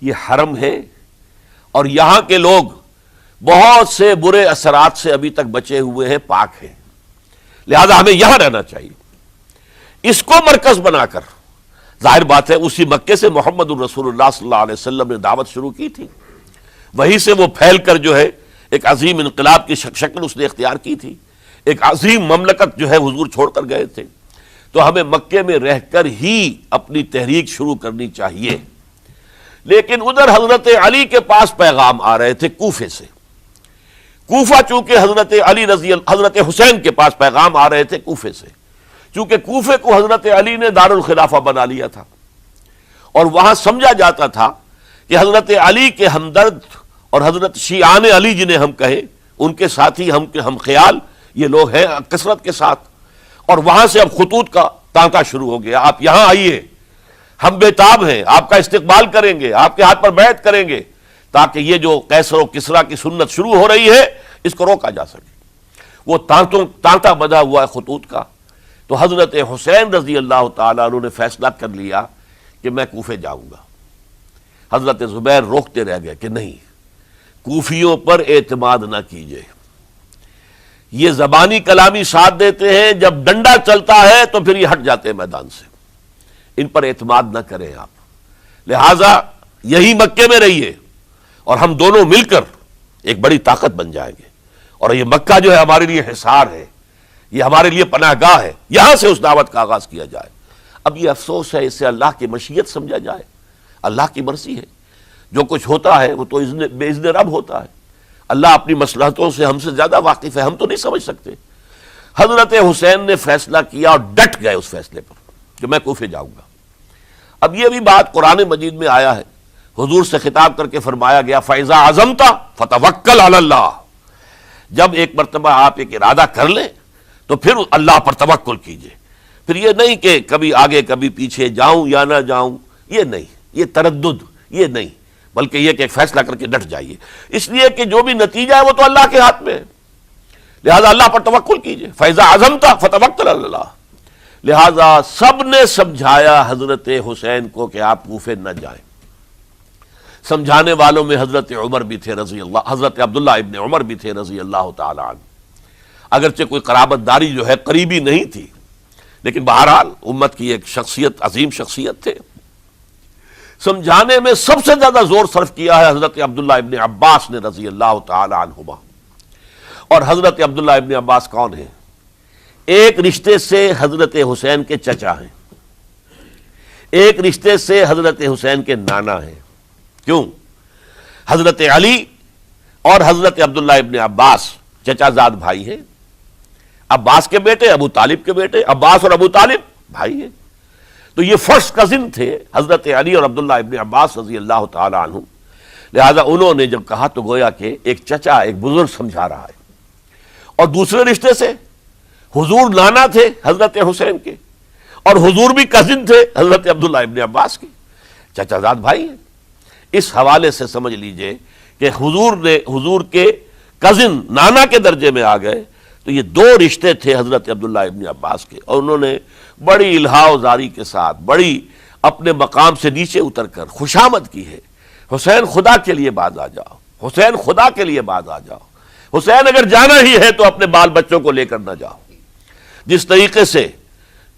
یہ حرم ہے، اور یہاں کے لوگ بہت سے برے اثرات سے ابھی تک بچے ہوئے ہیں، پاک ہیں، لہذا ہمیں یہاں رہنا چاہیے۔ اس کو مرکز بنا کر ظاہر بات ہے اسی مکے سے محمد الرسول اللہ صلی اللہ علیہ وسلم نے دعوت شروع کی تھی، وہیں سے وہ پھیل کر جو ہے ایک عظیم انقلاب کی شکل اس نے اختیار کی تھی، ایک عظیم مملکت جو ہے حضور چھوڑ کر گئے تھے۔ تو ہمیں مکے میں رہ کر ہی اپنی تحریک شروع کرنی چاہیے، لیکن ادھر حضرت علی کے پاس پیغام آ رہے تھے کوفے سے۔ کوفہ چونکہ حضرت حسین کے پاس پیغام آ رہے تھے کوفے سے، چونکہ کوفے کو حضرت علی نے دار الخلافہ بنا لیا تھا، اور وہاں سمجھا جاتا تھا کہ حضرت علی کے ہمدرد اور حضرت شیعان علی جنہیں ہم کہیں، ان کے ساتھی ہم خیال یہ لوگ ہیں کثرت کے ساتھ، اور وہاں سے اب خطوط کا تانتا شروع ہو گیا، آپ یہاں آئیے، ہم بےتاب ہیں، آپ کا استقبال کریں گے، آپ کے ہاتھ پر بیعت کریں گے، تاکہ یہ جو قیصر و کسریٰ کی سنت شروع ہو رہی ہے اس کو روکا جا سکے۔ وہ تانتا بندھا ہوا ہے خطوط کا۔ تو حضرت حسین رضی اللہ تعالیٰ عنہ نے فیصلہ کر لیا کہ میں کوفے جاؤں گا۔ حضرت زبیر روکتے رہ گئے کہ نہیں، کوفیوں پر اعتماد نہ کیجیے، یہ زبانی کلامی ساتھ دیتے ہیں، جب ڈنڈا چلتا ہے تو پھر یہ ہٹ جاتے ہیں میدان سے، ان پر اعتماد نہ کریں آپ، لہذا یہی مکے میں رہیے اور ہم دونوں مل کر ایک بڑی طاقت بن جائیں گے، اور یہ مکہ جو ہے ہمارے لیے حصار ہے، یہ ہمارے لیے پناہ گاہ ہے، یہاں سے اس دعوت کا آغاز کیا جائے۔ اب یہ افسوس ہے اسے اللہ کی مشیت سمجھا جائے، اللہ کی مرضی ہے، جو کچھ ہوتا ہے وہ تو بے اذن رب ہوتا ہے، اللہ اپنی مصلحتوں سے ہم سے زیادہ واقف ہے، ہم تو نہیں سمجھ سکتے۔ حضرت حسین نے فیصلہ کیا اور ڈٹ گئے اس فیصلے پر کہ میں کوفے جاؤں گا۔ اب یہ بھی بات قرآن مجید میں آیا ہے، حضور سے خطاب کر کے فرمایا گیا فَإِذَا عَزَمْتَ فَتَوَكَّلْ عَلَى اللَّهِ، جب ایک مرتبہ آپ ایک ارادہ کر لیں تو پھر اللہ پر توکل کیجئے، پھر یہ نہیں کہ کبھی آگے کبھی پیچھے جاؤں یا نہ جاؤں، یہ نہیں، یہ تردد یہ نہیں، بلکہ یہ کہ ایک فیصلہ کر کے ڈٹ جائیے، اس لیے کہ جو بھی نتیجہ ہے وہ تو اللہ کے ہاتھ میں ہے، لہذا اللہ پر توکل کیجئے۔ فَإِذَا عَزَمْتَ فَتَوَكَّلْ عَلَى اللَّهِ، لہذا سب نے سمجھایا حضرت حسین کو کہ آپ کوفے نہ جائیں۔ سمجھانے والوں میں حضرت عمر بھی تھے رضی اللہ، حضرت عبداللہ ابن عمر بھی تھے رضی اللہ تعالی عنہ، اگرچہ کوئی قرابت داری جو ہے قریبی نہیں تھی، لیکن بہرحال امت کی ایک شخصیت، عظیم شخصیت تھے۔ سمجھانے میں سب سے زیادہ زور صرف کیا ہے حضرت عبداللہ ابن عباس نے رضی اللہ تعالی عنہما۔ اور حضرت عبداللہ ابن عباس کون ہیں؟ ایک رشتے سے حضرت حسین کے چچا ہیں، ایک رشتے سے حضرت حسین کے نانا ہیں۔ کیوں؟ حضرت علی اور حضرت عبداللہ ابن عباس چچا زاد بھائی ہیں، عباس کے بیٹے، ابو طالب کے بیٹے، عباس اور ابو طالب بھائی ہیں، تو یہ فرسٹ کزن تھے حضرت علی اور عبداللہ ابن عباس رضی اللہ تعالی عنہ، لہذا انہوں نے جب کہا تو گویا کہ ایک چچا ایک بزرگ سمجھا رہا ہے۔ اور دوسرے رشتے سے حضور نانا تھے حضرت حسین کے، اور حضور بھی کزن تھے حضرت عبداللہ ابن عباس کے، چچا زاد بھائی ہیں۔ اس حوالے سے سمجھ لیجئے کہ حضور کے کزن نانا کے درجے میں آ گئے، تو یہ دو رشتے تھے حضرت عبداللہ ابن عباس کے، اور انہوں نے بڑی الہا و زاری کے ساتھ، بڑی اپنے مقام سے نیچے اتر کر خوشامد کی ہے، حسین خدا کے لیے باز آ جاؤ، حسین خدا کے لیے باز آ جاؤ، حسین اگر جانا ہی ہے تو اپنے بال بچوں کو لے کر نہ جاؤ۔ جس طریقے سے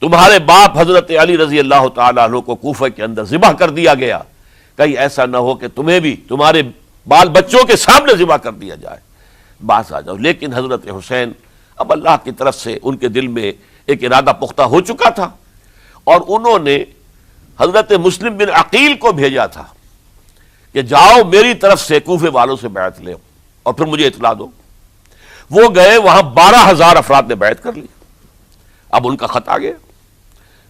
تمہارے باپ حضرت علی رضی اللہ تعالیٰ عنہ کو کوفہ کے اندر ذبح کر دیا گیا، کہیں ایسا نہ ہو کہ تمہیں بھی تمہارے بال بچوں کے سامنے ذبح کر دیا جائے، باز آ جاؤ۔ لیکن حضرت حسین اب اللہ کی طرف سے ان کے دل میں ایک ارادہ پختہ ہو چکا تھا، اور انہوں نے حضرت مسلم بن عقیل کو بھیجا تھا کہ جاؤ میری طرف سے کوفے والوں سے بیعت لے اور پھر مجھے اطلاع دو۔ وہ گئے، وہاں 12,000 افراد نے بیعت کر لی۔ اب ان کا خط آ گیا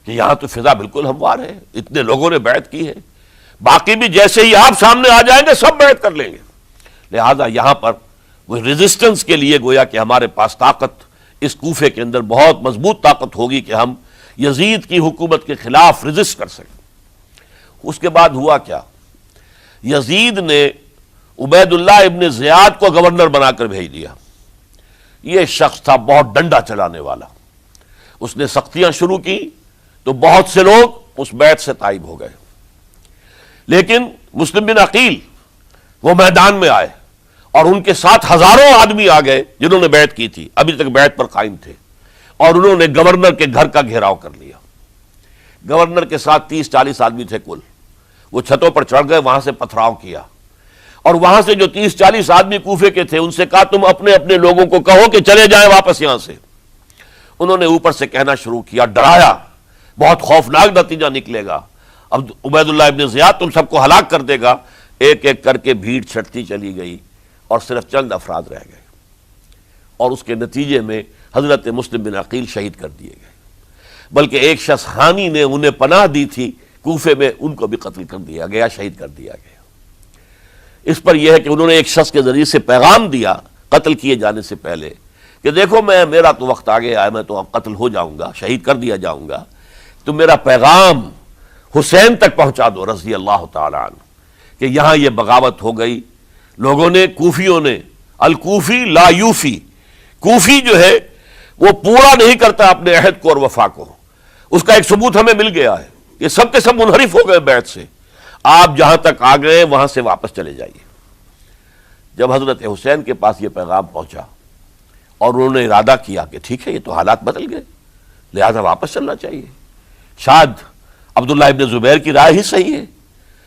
کہ یہاں تو فضا بالکل ہموار ہے، اتنے لوگوں نے بیعت کی ہے، باقی بھی جیسے ہی آپ سامنے آ جائیں گے سب بیعت کر لیں گے، لہذا یہاں پر وہ ریزسٹنس کے لیے گویا کہ ہمارے پاس طاقت اس کوفے کے اندر بہت مضبوط طاقت ہوگی کہ ہم یزید کی حکومت کے خلاف ریزسٹ کر سکیں۔ اس کے بعد ہوا کیا؟ یزید نے عبید اللہ ابن زیاد کو گورنر بنا کر بھیج دیا۔ یہ شخص تھا بہت ڈنڈا چلانے والا، اس نے سختیاں شروع کی تو بہت سے لوگ اس بیعت سے تائب ہو گئے، لیکن مسلم بن عقیل وہ میدان میں آئے اور ان کے ساتھ ہزاروں آدمی آ گئے جنہوں نے بیعت کی تھی، ابھی تک بیعت پر قائم تھے، اور انہوں نے گورنر کے گھر کا گھیراؤ کر لیا۔ گورنر کے ساتھ 30-40 آدمی تھے کل، وہ چھتوں پر چڑھ گئے، وہاں سے پتھراؤ کیا، اور وہاں سے جو 30-40 آدمی کوفے کے تھے ان سے کہا تم اپنے اپنے لوگوں کو کہو کہ چلے جائیں واپس یہاں سے۔ انہوں نے اوپر سے کہنا شروع کیا، ڈرایا، بہت خوفناک نتیجہ نکلے گا، اب عبید اللہ ابن زیاد تم سب کو ہلاک کر دے گا۔ ایک ایک کر کے بھیڑ چھٹتی چلی گئی اور صرف چند افراد رہ گئے، اور اس کے نتیجے میں حضرت مسلم بن عقیل شہید کر دیے گئے، بلکہ ایک شخص حامی نے انہیں پناہ دی تھی کوفے میں، ان کو بھی قتل کر دیا گیا، شہید کر دیا گیا۔ اس پر یہ ہے کہ انہوں نے ایک شخص کے ذریعے سے پیغام دیا قتل کیے جانے سے پہلے کہ دیکھو میرا تو وقت آ گیا ہے، میں تو اب قتل ہو جاؤں گا، شہید کر دیا جاؤں گا، تو میرا پیغام حسین تک پہنچا دو رضی اللہ تعالی عنہ کہ یہاں یہ بغاوت ہو گئی۔ لوگوں نے، کوفیوں نے، الکوفی لا یوفی، کوفی جو ہے وہ پورا نہیں کرتا اپنے عہد کو اور وفا کو، اس کا ایک ثبوت ہمیں مل گیا ہے، یہ سب کے سب منحرف ہو گئے بیعت سے، آپ جہاں تک آ گئے وہاں سے واپس چلے جائیے۔ جب حضرت حسین کے پاس یہ پیغام پہنچا اور انہوں نے ارادہ کیا کہ ٹھیک ہے یہ تو حالات بدل گئے، لہذا واپس چلنا چاہیے، شاید عبداللہ ابن زبیر کی رائے ہی صحیح ہے،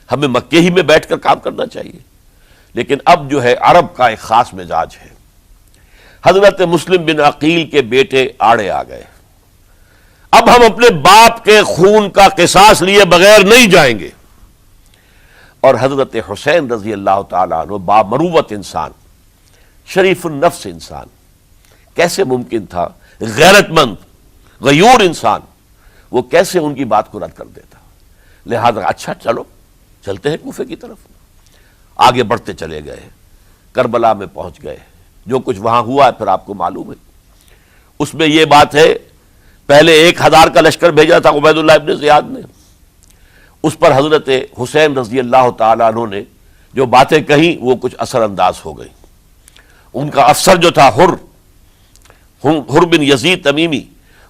ہمیں مکے ہی میں بیٹھ کر کام کرنا چاہیے، لیکن اب جو ہے عرب کا ایک خاص مزاج ہے۔ حضرت مسلم بن عقیل کے بیٹے آڑے آ گئے، اب ہم اپنے باپ کے خون کا قصاص لیے بغیر نہیں جائیں گے، اور حضرت حسین رضی اللہ تعالیٰ عنہ بامروت انسان، شریف النفس انسان، کیسے ممکن تھا غیرت مند غیور انسان وہ کیسے ان کی بات کو رد کر دیتا؟ لہذا اچھا چلو چلتے ہیں کوفے کی طرف، آگے بڑھتے چلے گئے، کربلا میں پہنچ گئے، جو کچھ وہاں ہوا ہے پھر آپ کو معلوم ہے۔ اس میں یہ بات ہے پہلے 1000 کا لشکر بھیجا تھا عبید اللہ ابن زیاد نے، اس پر حضرت حسین رضی اللہ تعالیٰ عنہ نے جو باتیں کہیں وہ کچھ اثر انداز ہو گئی۔ ان کا افسر جو تھا حر بن یزید تمیمی،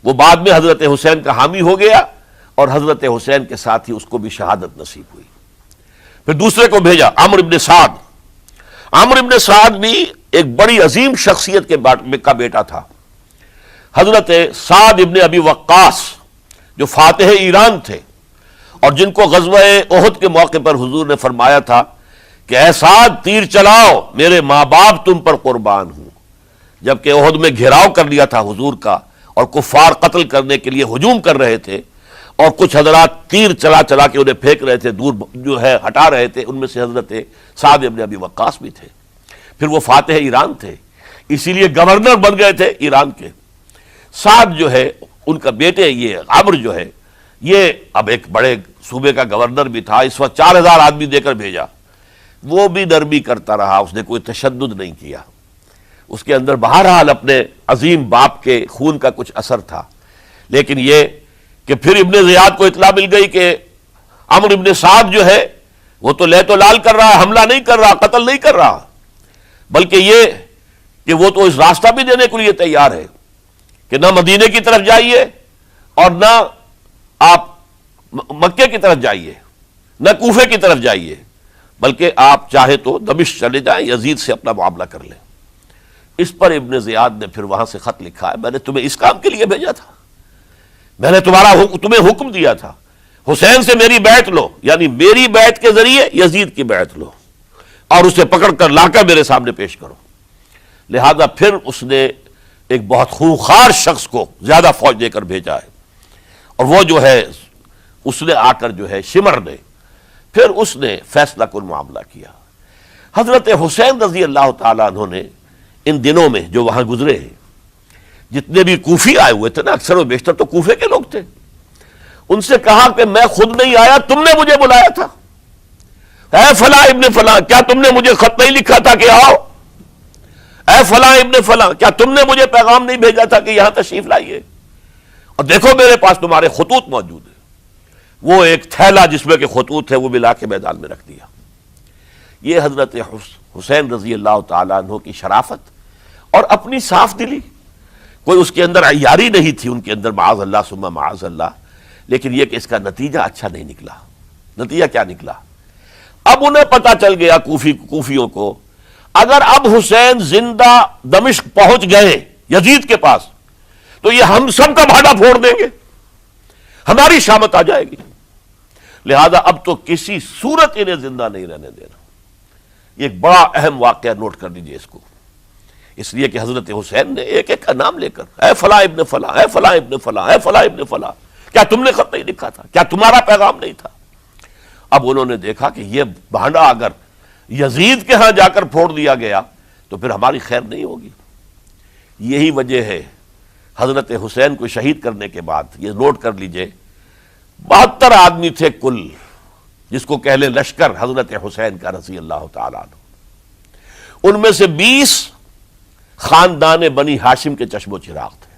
وہ بعد میں حضرت حسین کا حامی ہو گیا، اور حضرت حسین کے ساتھ ہی اس کو بھی شہادت نصیب ہوئی۔ پھر دوسرے کو بھیجا عمرو ابن سعد، عمرو ابن سعد بھی ایک بڑی عظیم شخصیت کا بیٹا تھا، حضرت سعد ابن ابی وقاص جو فاتح ایران تھے، اور جن کو غزوہ احد کے موقع پر حضور نے فرمایا تھا کہ اے سعد تیر چلاؤ، میرے ماں باپ تم پر قربان ہوں، جبکہ احد میں گھیراؤ کر لیا تھا حضور کا اور کفار قتل کرنے کے لیے ہجوم کر رہے تھے، اور کچھ حضرات تیر چلا چلا کے انہیں پھینک رہے تھے، دور جو ہے ہٹا رہے تھے، ان میں سے حضرت سعد ابن ابی وقاص بھی تھے۔ پھر وہ فاتح ایران تھے، اسی لیے گورنر بن گئے تھے ایران کے۔ سعد جو ہے ان کا بیٹے، یہ عمرو جو ہے یہ اب ایک بڑے صوبے کا گورنر بھی تھا، اس وقت 4000 آدمی دے کر بھیجا، وہ بھی نرمی کرتا رہا، اس نے کوئی تشدد نہیں کیا، اس کے اندر بہرحال اپنے عظیم باپ کے خون کا کچھ اثر تھا۔ لیکن یہ کہ پھر ابن زیاد کو اطلاع مل گئی کہ عمرو ابن سعد جو ہے وہ تو لے تو لال کر رہا ہے، حملہ نہیں کر رہا، قتل نہیں کر رہا، بلکہ یہ کہ وہ تو اس راستہ بھی دینے کے لیے تیار ہے کہ نہ مدینے کی طرف جائیے اور نہ آپ مکے کی طرف جائیے، نہ کوفے کی طرف جائیے، بلکہ آپ چاہے تو دمشق چلے جائیں، یزید سے اپنا معاملہ کر لیں۔ اس پر ابن زیاد نے پھر وہاں سے خط لکھا ہے، میں نے تمہیں اس کام کے لیے بھیجا تھا، میں نے تمہیں حکم دیا تھا حسین سے میری بیعت لو، یعنی میری بیعت کے ذریعے یزید کی بیعت لو، اور اسے پکڑ کر لا کر میرے سامنے پیش کرو۔ لہذا پھر اس نے ایک بہت خونخوار شخص کو زیادہ فوج دے کر بھیجا ہے، اور وہ جو ہے اس نے آ کر جو ہے شمر نے پھر اس نے فیصلہ کن معاملہ کیا۔ حضرت حسین رضی اللہ تعالیٰ عنہ نے ان دنوں میں جو وہاں گزرے ہیں، جتنے بھی کوفی آئے ہوئے تھے نا، اکثر و بیشتر تو کوفے کے لوگ تھے، ان سے کہا کہ میں خود نہیں آیا، تم نے مجھے بلایا تھا، اے فلاں ابن فلاں کیا تم نے مجھے خط نہیں لکھا تھا کہ آؤ؟ اے فلاں ابن فلاں کیا تم نے مجھے پیغام نہیں بھیجا تھا کہ یہاں تشریف لائیے؟ اور دیکھو میرے پاس تمہارے خطوط موجود ہیں۔ وہ ایک تھیلا جس میں کہ خطوط ہے وہ بھی لا کے میدان میں رکھ دیا۔ یہ حضرت حسین رضی اللہ تعالیٰ عنہ کی شرافت اور اپنی صاف دلی، کوئی اس کے اندر عیاری نہیں تھی ان کے اندر، معاذ اللہ ثم معاذ اللہ، لیکن یہ کہ اس کا نتیجہ اچھا نہیں نکلا. نتیجہ کیا نکلا؟ اب انہیں پتا چل گیا کوفیوں کو اگر اب حسین زندہ دمشق پہنچ گئے یزید کے پاس تو یہ ہم سب کا بھاڑا پھوڑ دیں گے، ہماری شامت آ جائے گی، لہذا اب تو کسی صورت انہیں زندہ نہیں رہنے دینا. یہ ایک بڑا اہم واقعہ، نوٹ کر لیجئے اس کو. اس لیے کہ حضرت حسین نے ایک ایک کا نام لے کر اے فلاں ابن فلاں، اے فلاں ابن فلاں، اے فلاں ابن فلاں، کیا تم نے خط نہیں لکھا تھا؟ کیا تمہارا پیغام نہیں تھا؟ اب انہوں نے دیکھا کہ یہ بھانڈا اگر یزید کے ہاں جا کر پھوڑ دیا گیا تو پھر ہماری خیر نہیں ہوگی. یہی وجہ ہے حضرت حسین کو شہید کرنے کے بعد، یہ نوٹ کر لیجئے، 72 آدمی تھے کل، جس کو کہہ لیں لشکر حضرت حسین کا رضی اللہ تعالیٰ عنہ. ان میں سے 20 خاندان بنی ہاشم کے چشم و چراغ تھے.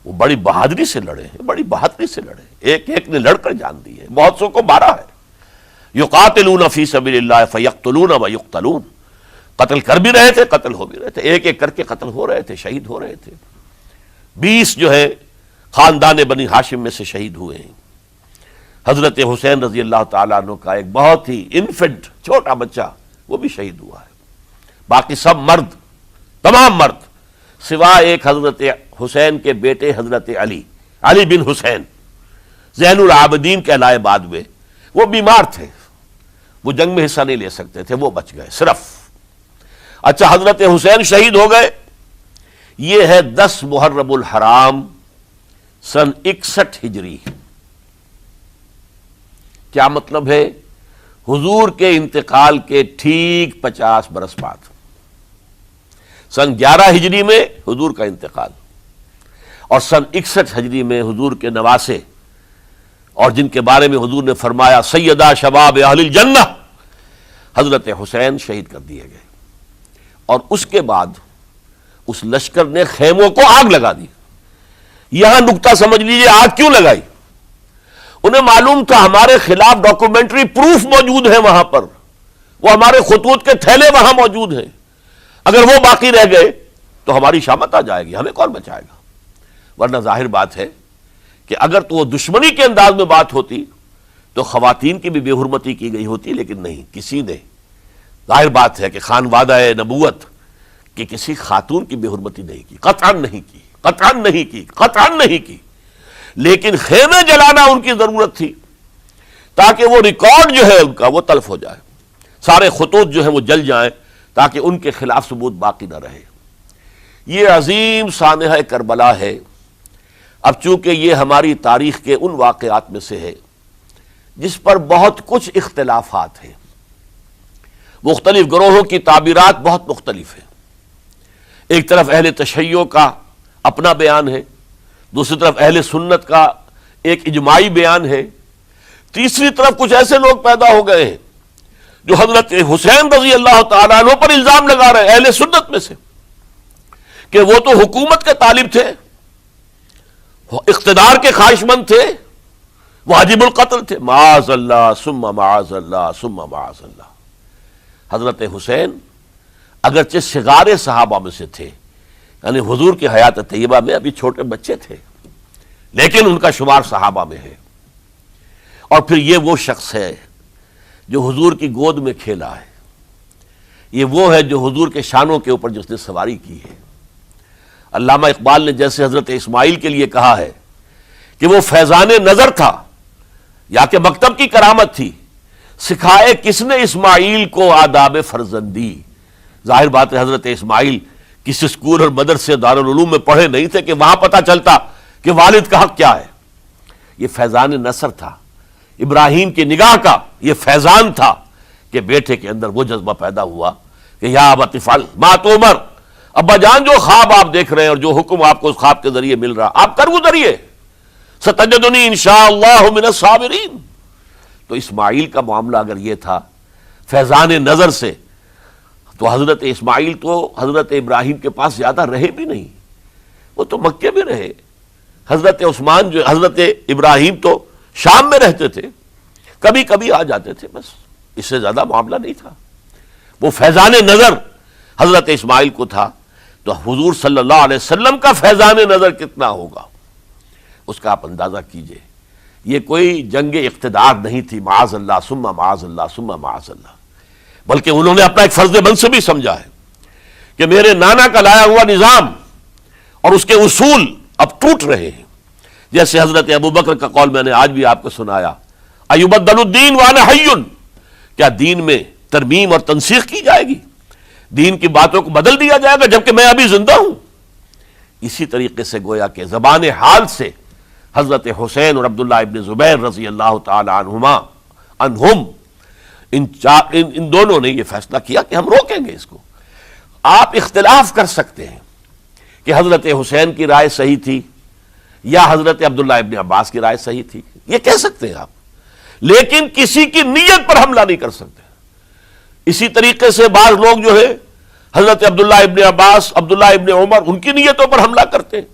وہ بڑی بہادری سے لڑے ہیں، بڑی بہادری سے لڑے، ایک ایک نے لڑ کر جان دی ہے، بہت سو کو مارا ہے. یقاتلون فی سبیل اللہ فیقتلون ویقتلون، قتل کر بھی رہے تھے، قتل ہو بھی رہے تھے، ایک ایک کر کے قتل ہو رہے تھے، شہید ہو رہے تھے. 20 جو ہے خاندان بنی ہاشم میں سے شہید ہوئے ہیں. حضرت حسین رضی اللہ تعالیٰ عنہ کا ایک بہت ہی انفنٹ چھوٹا بچہ وہ بھی شہید ہوا ہے. باقی سب مرد، تمام مرد، سوائے ایک حضرت حسین کے بیٹے حضرت علی بن حسین زین العابدین کہلائے بعد میں، وہ بیمار تھے، وہ جنگ میں حصہ نہیں لے سکتے تھے، وہ بچ گئے صرف. اچھا، حضرت حسین شہید ہو گئے. یہ ہے 10 محرم الحرام سن 61 ہجری. کیا مطلب ہے؟ حضور کے انتقال کے ٹھیک 50 برس بعد، سن 11 ہجری میں حضور کا انتقال، اور سن 61 ہجری میں حضور کے نواسے اور جن کے بارے میں حضور نے فرمایا سیدہ شباب اہل الجنہ، حضرت حسین شہید کر دیے گئے. اور اس کے بعد اس لشکر نے خیموں کو آگ لگا دی. یہاں نکتہ سمجھ لیجئے، آگ کیوں لگائی؟ انہیں معلوم تھا ہمارے خلاف ڈاکومنٹری پروف موجود ہے وہاں پر، وہ ہمارے خطوط کے تھیلے وہاں موجود ہیں، اگر وہ باقی رہ گئے تو ہماری شامت آ جائے گی، ہمیں کون بچائے گا؟ ورنہ ظاہر بات ہے کہ اگر تو وہ دشمنی کے انداز میں بات ہوتی تو خواتین کی بھی بے حرمتی کی گئی ہوتی، لیکن نہیں، کسی نے، ظاہر بات ہے کہ خانوادہ نبوت کہ کسی خاتون کی بے حرمتی نہیں کی، قطعاً نہیں کی، قطعاً نہیں کی، قطعاً نہیں کی. لیکن خیمے جلانا ان کی ضرورت تھی تاکہ وہ ریکارڈ جو ہے ان کا وہ تلف ہو جائے، سارے خطوط جو ہیں وہ جل جائیں تاکہ ان کے خلاف ثبوت باقی نہ رہے. یہ عظیم سانحہ کربلا ہے. اب چونکہ یہ ہماری تاریخ کے ان واقعات میں سے ہے جس پر بہت کچھ اختلافات ہیں، مختلف گروہوں کی تعبیرات بہت مختلف ہیں. ایک طرف اہل تشیع کا اپنا بیان ہے، دوسری طرف اہل سنت کا ایک اجماعی بیان ہے، تیسری طرف کچھ ایسے لوگ پیدا ہو گئے ہیں جو حضرت حسین رضی اللہ تعالیٰ عنہ پر الزام لگا رہے ہیں اہل سنت میں سے کہ وہ تو حکومت کے طالب تھے، اقتدار کے خواہش مند تھے، واجب القتل تھے. معاذ اللہ ثم معاذ اللہ ثم معاذ اللہ. حضرت حسین اگرچہ صغار صحابہ میں سے تھے، یعنی حضور کی حیات طیبہ میں ابھی چھوٹے بچے تھے، لیکن ان کا شمار صحابہ میں ہے. اور پھر یہ وہ شخص ہے جو حضور کی گود میں کھیلا ہے، یہ وہ ہے جو حضور کے شانوں کے اوپر جس نے سواری کی ہے. علامہ اقبال نے جیسے حضرت اسماعیل کے لیے کہا ہے کہ وہ فیضان نظر تھا یا کہ مکتب کی کرامت تھی، سکھائے کس نے اسماعیل کو آداب فرزندی. ظاہر بات ہے حضرت اسماعیل کسی اسکول اور مدرسے دارالعلوم میں پڑھے نہیں تھے کہ وہاں پتہ چلتا کہ والد کا حق کیا ہے. یہ فیضان نصر تھا، ابراہیم کی نگاہ کا یہ فیضان تھا کہ بیٹے کے اندر وہ جذبہ پیدا ہوا کہ یا ابت افعل ما تؤمر، ابا جان جو خواب آپ دیکھ رہے ہیں اور جو حکم آپ کو اس خواب کے ذریعے مل رہا آپ کر گزریے، ستجدنی انشاءاللہ من الصابرین. تو اسماعیل کا معاملہ اگر یہ تھا فیضان نظر سے، تو حضرت اسماعیل تو حضرت ابراہیم کے پاس زیادہ رہے بھی نہیں، وہ تو مکے میں رہے. حضرت عثمان جو حضرت ابراہیم تو شام میں رہتے تھے، کبھی کبھی آ جاتے تھے، بس اس سے زیادہ معاملہ نہیں تھا. وہ فیضان نظر حضرت اسماعیل کو تھا، تو حضور صلی اللہ علیہ وسلم کا فیضان نظر کتنا ہوگا. اس کا آپ اندازہ کیجئے. یہ کوئی جنگ اقتدار نہیں تھی معاذ اللہ ثم معاذ اللہ ثم معاذ اللہ، بلکہ انہوں نے اپنا ایک فرض منصبی سمجھا ہے کہ میرے نانا کا لایا ہوا نظام اور اس کے اصول اب ٹوٹ رہے ہیں. جیسے حضرت ابوبکر کا قول میں نے آج بھی آپ کو سنایا، ایبدل الدین وانا حی، کیا دین میں ترمیم اور تنسیخ کی جائے گی، دین کی باتوں کو بدل دیا جائے گا جبکہ میں ابھی زندہ ہوں. اسی طریقے سے گویا کہ زبان حال سے حضرت حسین اور عبداللہ ابن زبیر رضی اللہ تعالی عنہم ان دونوں نے یہ فیصلہ کیا کہ ہم روکیں گے اس کو. آپ اختلاف کر سکتے ہیں کہ حضرت حسین کی رائے صحیح تھی یا حضرت عبداللہ ابن عباس کی رائے صحیح تھی، یہ کہہ سکتے ہیں آپ، لیکن کسی کی نیت پر حملہ نہیں کر سکتے. اسی طریقے سے بعض لوگ جو ہے حضرت عبداللہ ابن عباس، عبداللہ ابن عمر، ان کی نیتوں پر حملہ کرتے ہیں.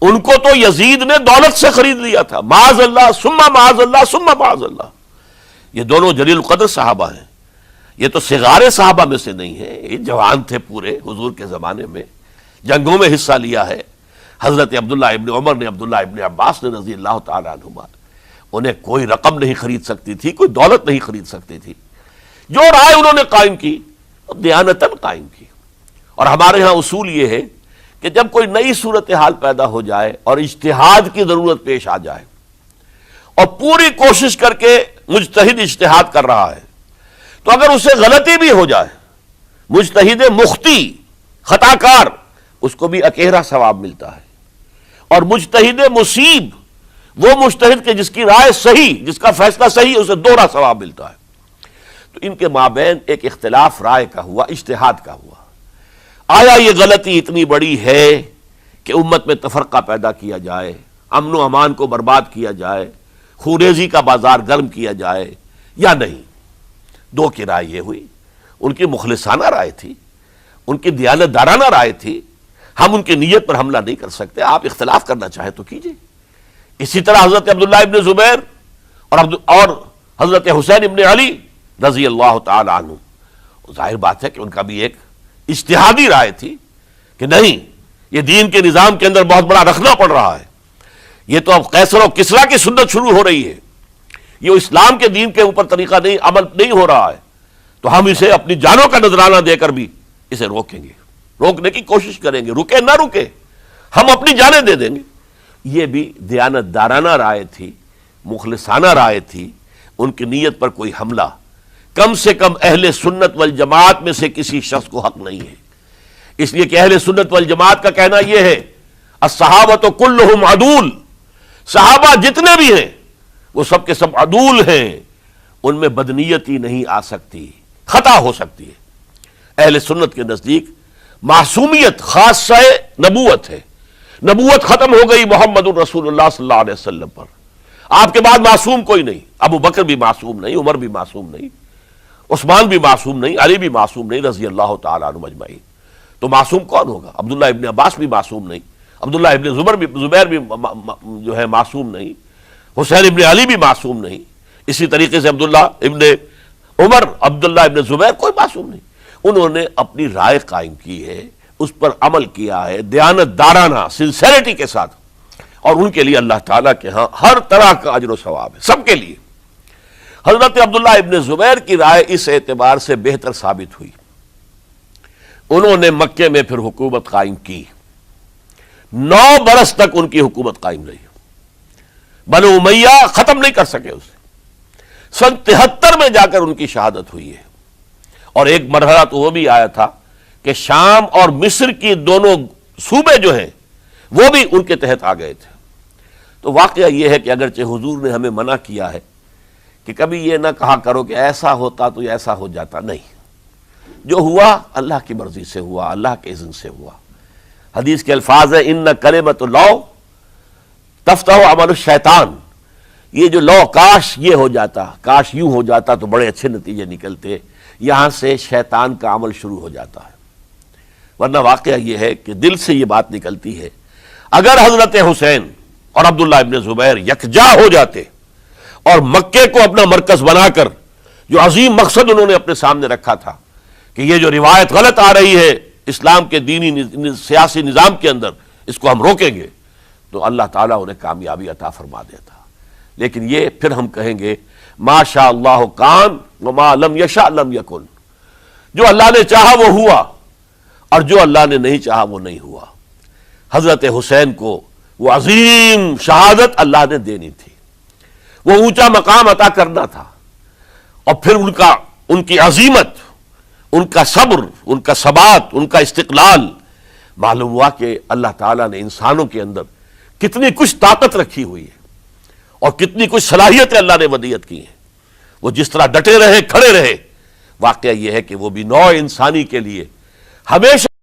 ان کو تو یزید نے دولت سے خرید لیا تھا، معاذ اللہ ثم معاذ اللہ ثم معاذ اللہ. یہ دونوں جلیل القدر صحابہ ہیں، یہ تو صغار صحابہ میں سے نہیں ہیں، یہ جوان تھے پورے حضور کے زمانے میں، جنگوں میں حصہ لیا ہے. حضرت عبداللہ ابن عمر نے، عبداللہ ابن عباس نے رضی اللہ تعالی عنہما، انہیں کوئی رقم نہیں خرید سکتی تھی، کوئی دولت نہیں خرید سکتی تھی. جو رائے انہوں نے قائم کی دیانتاً قائم کی. اور ہمارے ہاں اصول یہ ہے کہ جب کوئی نئی صورتحال پیدا ہو جائے اور اجتہاد کی ضرورت پیش آ جائے اور پوری کوشش کر کے مجتہد اجتہاد کر رہا ہے، تو اگر اسے غلطی بھی ہو جائے، مجتہد مخطی خطا کار، اس کو بھی اکیرا ثواب ملتا ہے، اور مجتہد مصیب وہ مجتہد کے جس کی رائے صحیح، جس کا فیصلہ صحیح، اسے دوہرا ثواب ملتا ہے. تو ان کے مابین ایک اختلاف رائے کا ہوا، اجتہاد کا ہوا. آیا یہ غلطی اتنی بڑی ہے کہ امت میں تفرقہ پیدا کیا جائے، امن و امان کو برباد کیا جائے، خوریزی کا بازار گرم کیا جائے، یا نہیں؟ دو کی رائے یہ ہوئی. ان کی مخلصانہ رائے تھی، ان کی دیانت دارانہ رائے تھی. ہم ان کی نیت پر حملہ نہیں کر سکتے، آپ اختلاف کرنا چاہیں تو کیجئے. اسی طرح حضرت عبداللہ ابن زبیر اور حضرت حسین ابن علی رضی اللہ تعالی عنہ، ظاہر بات ہے کہ ان کا بھی ایک اجتہادی رائے تھی کہ نہیں، یہ دین کے نظام کے اندر بہت بڑا رکھنا پڑ رہا ہے، یہ تو اب قیصر و کسریٰ کی سنت شروع ہو رہی ہے، یہ اسلام کے دین کے اوپر طریقہ نہیں، عمل نہیں ہو رہا ہے، تو ہم اسے اپنی جانوں کا نذرانہ دے کر بھی اسے روکیں گے، روکنے کی کوشش کریں گے، رکے نہ رکے ہم اپنی جانیں دے دیں گے. یہ بھی دیانت دارانہ رائے تھی، مخلصانہ رائے تھی. ان کی نیت پر کوئی حملہ کم سے کم اہل سنت والجماعت میں سے کسی شخص کو حق نہیں ہے. اس لیے کہ اہل سنت والجماعت کا کہنا یہ ہے، الصحابۃ کلہم عدول، صحابہ جتنے بھی ہیں وہ سب کے سب عدول ہیں، ان میں بدنیتی نہیں آ سکتی، خطا ہو سکتی ہے. اہل سنت کے نزدیک معصومیت خاصہ نبوت ہے، نبوت ختم ہو گئی محمد الرسول اللہ صلی اللہ علیہ وسلم پر، آپ کے بعد معصوم کوئی نہیں. ابو بکر بھی معصوم نہیں، عمر بھی معصوم نہیں، عثمان بھی معصوم نہیں، علی بھی معصوم نہیں رضی اللہ تعالیٰ عنہ اجمعین. تو معصوم کون ہوگا؟ عبداللہ ابن عباس بھی معصوم نہیں، عبداللہ ابن زبیر بھی جو ہے معصوم نہیں، حسین ابن علی بھی معصوم نہیں، اسی طریقے سے عبداللہ ابن عمر، عبداللہ ابن زبیر، کوئی معصوم نہیں. انہوں نے اپنی رائے قائم کی ہے، اس پر عمل کیا ہے دیانت دارانہ سنسیریٹی کے ساتھ، اور ان کے لیے اللہ تعالیٰ کے ہاں ہر طرح کا اجر و ثواب ہے، سب کے لیے. حضرت عبداللہ ابن زبیر کی رائے اس اعتبار سے بہتر ثابت ہوئی، انہوں نے مکے میں پھر حکومت قائم کی، 9 برس تک ان کی حکومت قائم رہی. بنو امیہ ختم نہیں کر سکے اسے. سن 73 میں جا کر ان کی شہادت ہوئی ہے. اور ایک مرحلہ تو وہ بھی آیا تھا کہ شام اور مصر کی دونوں صوبے جو ہیں وہ بھی ان کے تحت آ گئے تھے. تو واقعہ یہ ہے کہ اگرچہ حضور نے ہمیں منع کیا ہے کہ کبھی یہ نہ کہا کرو کہ ایسا ہوتا تو ایسا ہو جاتا، نہیں، جو ہوا اللہ کی مرضی سے ہوا، اللہ کے اذن سے ہوا. حدیث کے الفاظ ہیں، ان کلمۃ اللہ تفتح عمل الشیطان. یہ جو لو کاش یہ ہو جاتا، کاش یوں ہو جاتا تو بڑے اچھے نتیجے نکلتے، یہاں سے شیطان کا عمل شروع ہو جاتا ہے. ورنہ واقعہ یہ ہے کہ دل سے یہ بات نکلتی ہے. اگر حضرت حسین اور عبداللہ ابن زبیر یکجا ہو جاتے اور مکے کو اپنا مرکز بنا کر جو عظیم مقصد انہوں نے اپنے سامنے رکھا تھا کہ یہ جو روایت غلط آ رہی ہے اسلام کے دینی سیاسی نظام کے اندر، اس کو ہم روکیں گے، تو اللہ تعالیٰ انہیں کامیابی عطا فرما دیتا. لیکن یہ پھر ہم کہیں گے ما شاء اللہ کان وما لم یشاء لم یکن، جو اللہ نے چاہا وہ ہوا اور جو اللہ نے نہیں چاہا وہ نہیں ہوا. حضرت حسین کو وہ عظیم شہادت اللہ نے دینی تھی، وہ اونچا مقام عطا کرنا تھا، اور پھر ان کی عظیمت، ان کا صبر، ان کا ثبات، ان کا استقلال، معلوم ہوا کہ اللہ تعالیٰ نے انسانوں کے اندر کتنی کچھ طاقت رکھی ہوئی ہے اور کتنی کچھ صلاحیتیں اللہ نے ودیعت کی ہیں. وہ جس طرح ڈٹے رہے، کھڑے رہے، واقعہ یہ ہے کہ وہ بھی نوع انسانی کے لیے ہمیشہ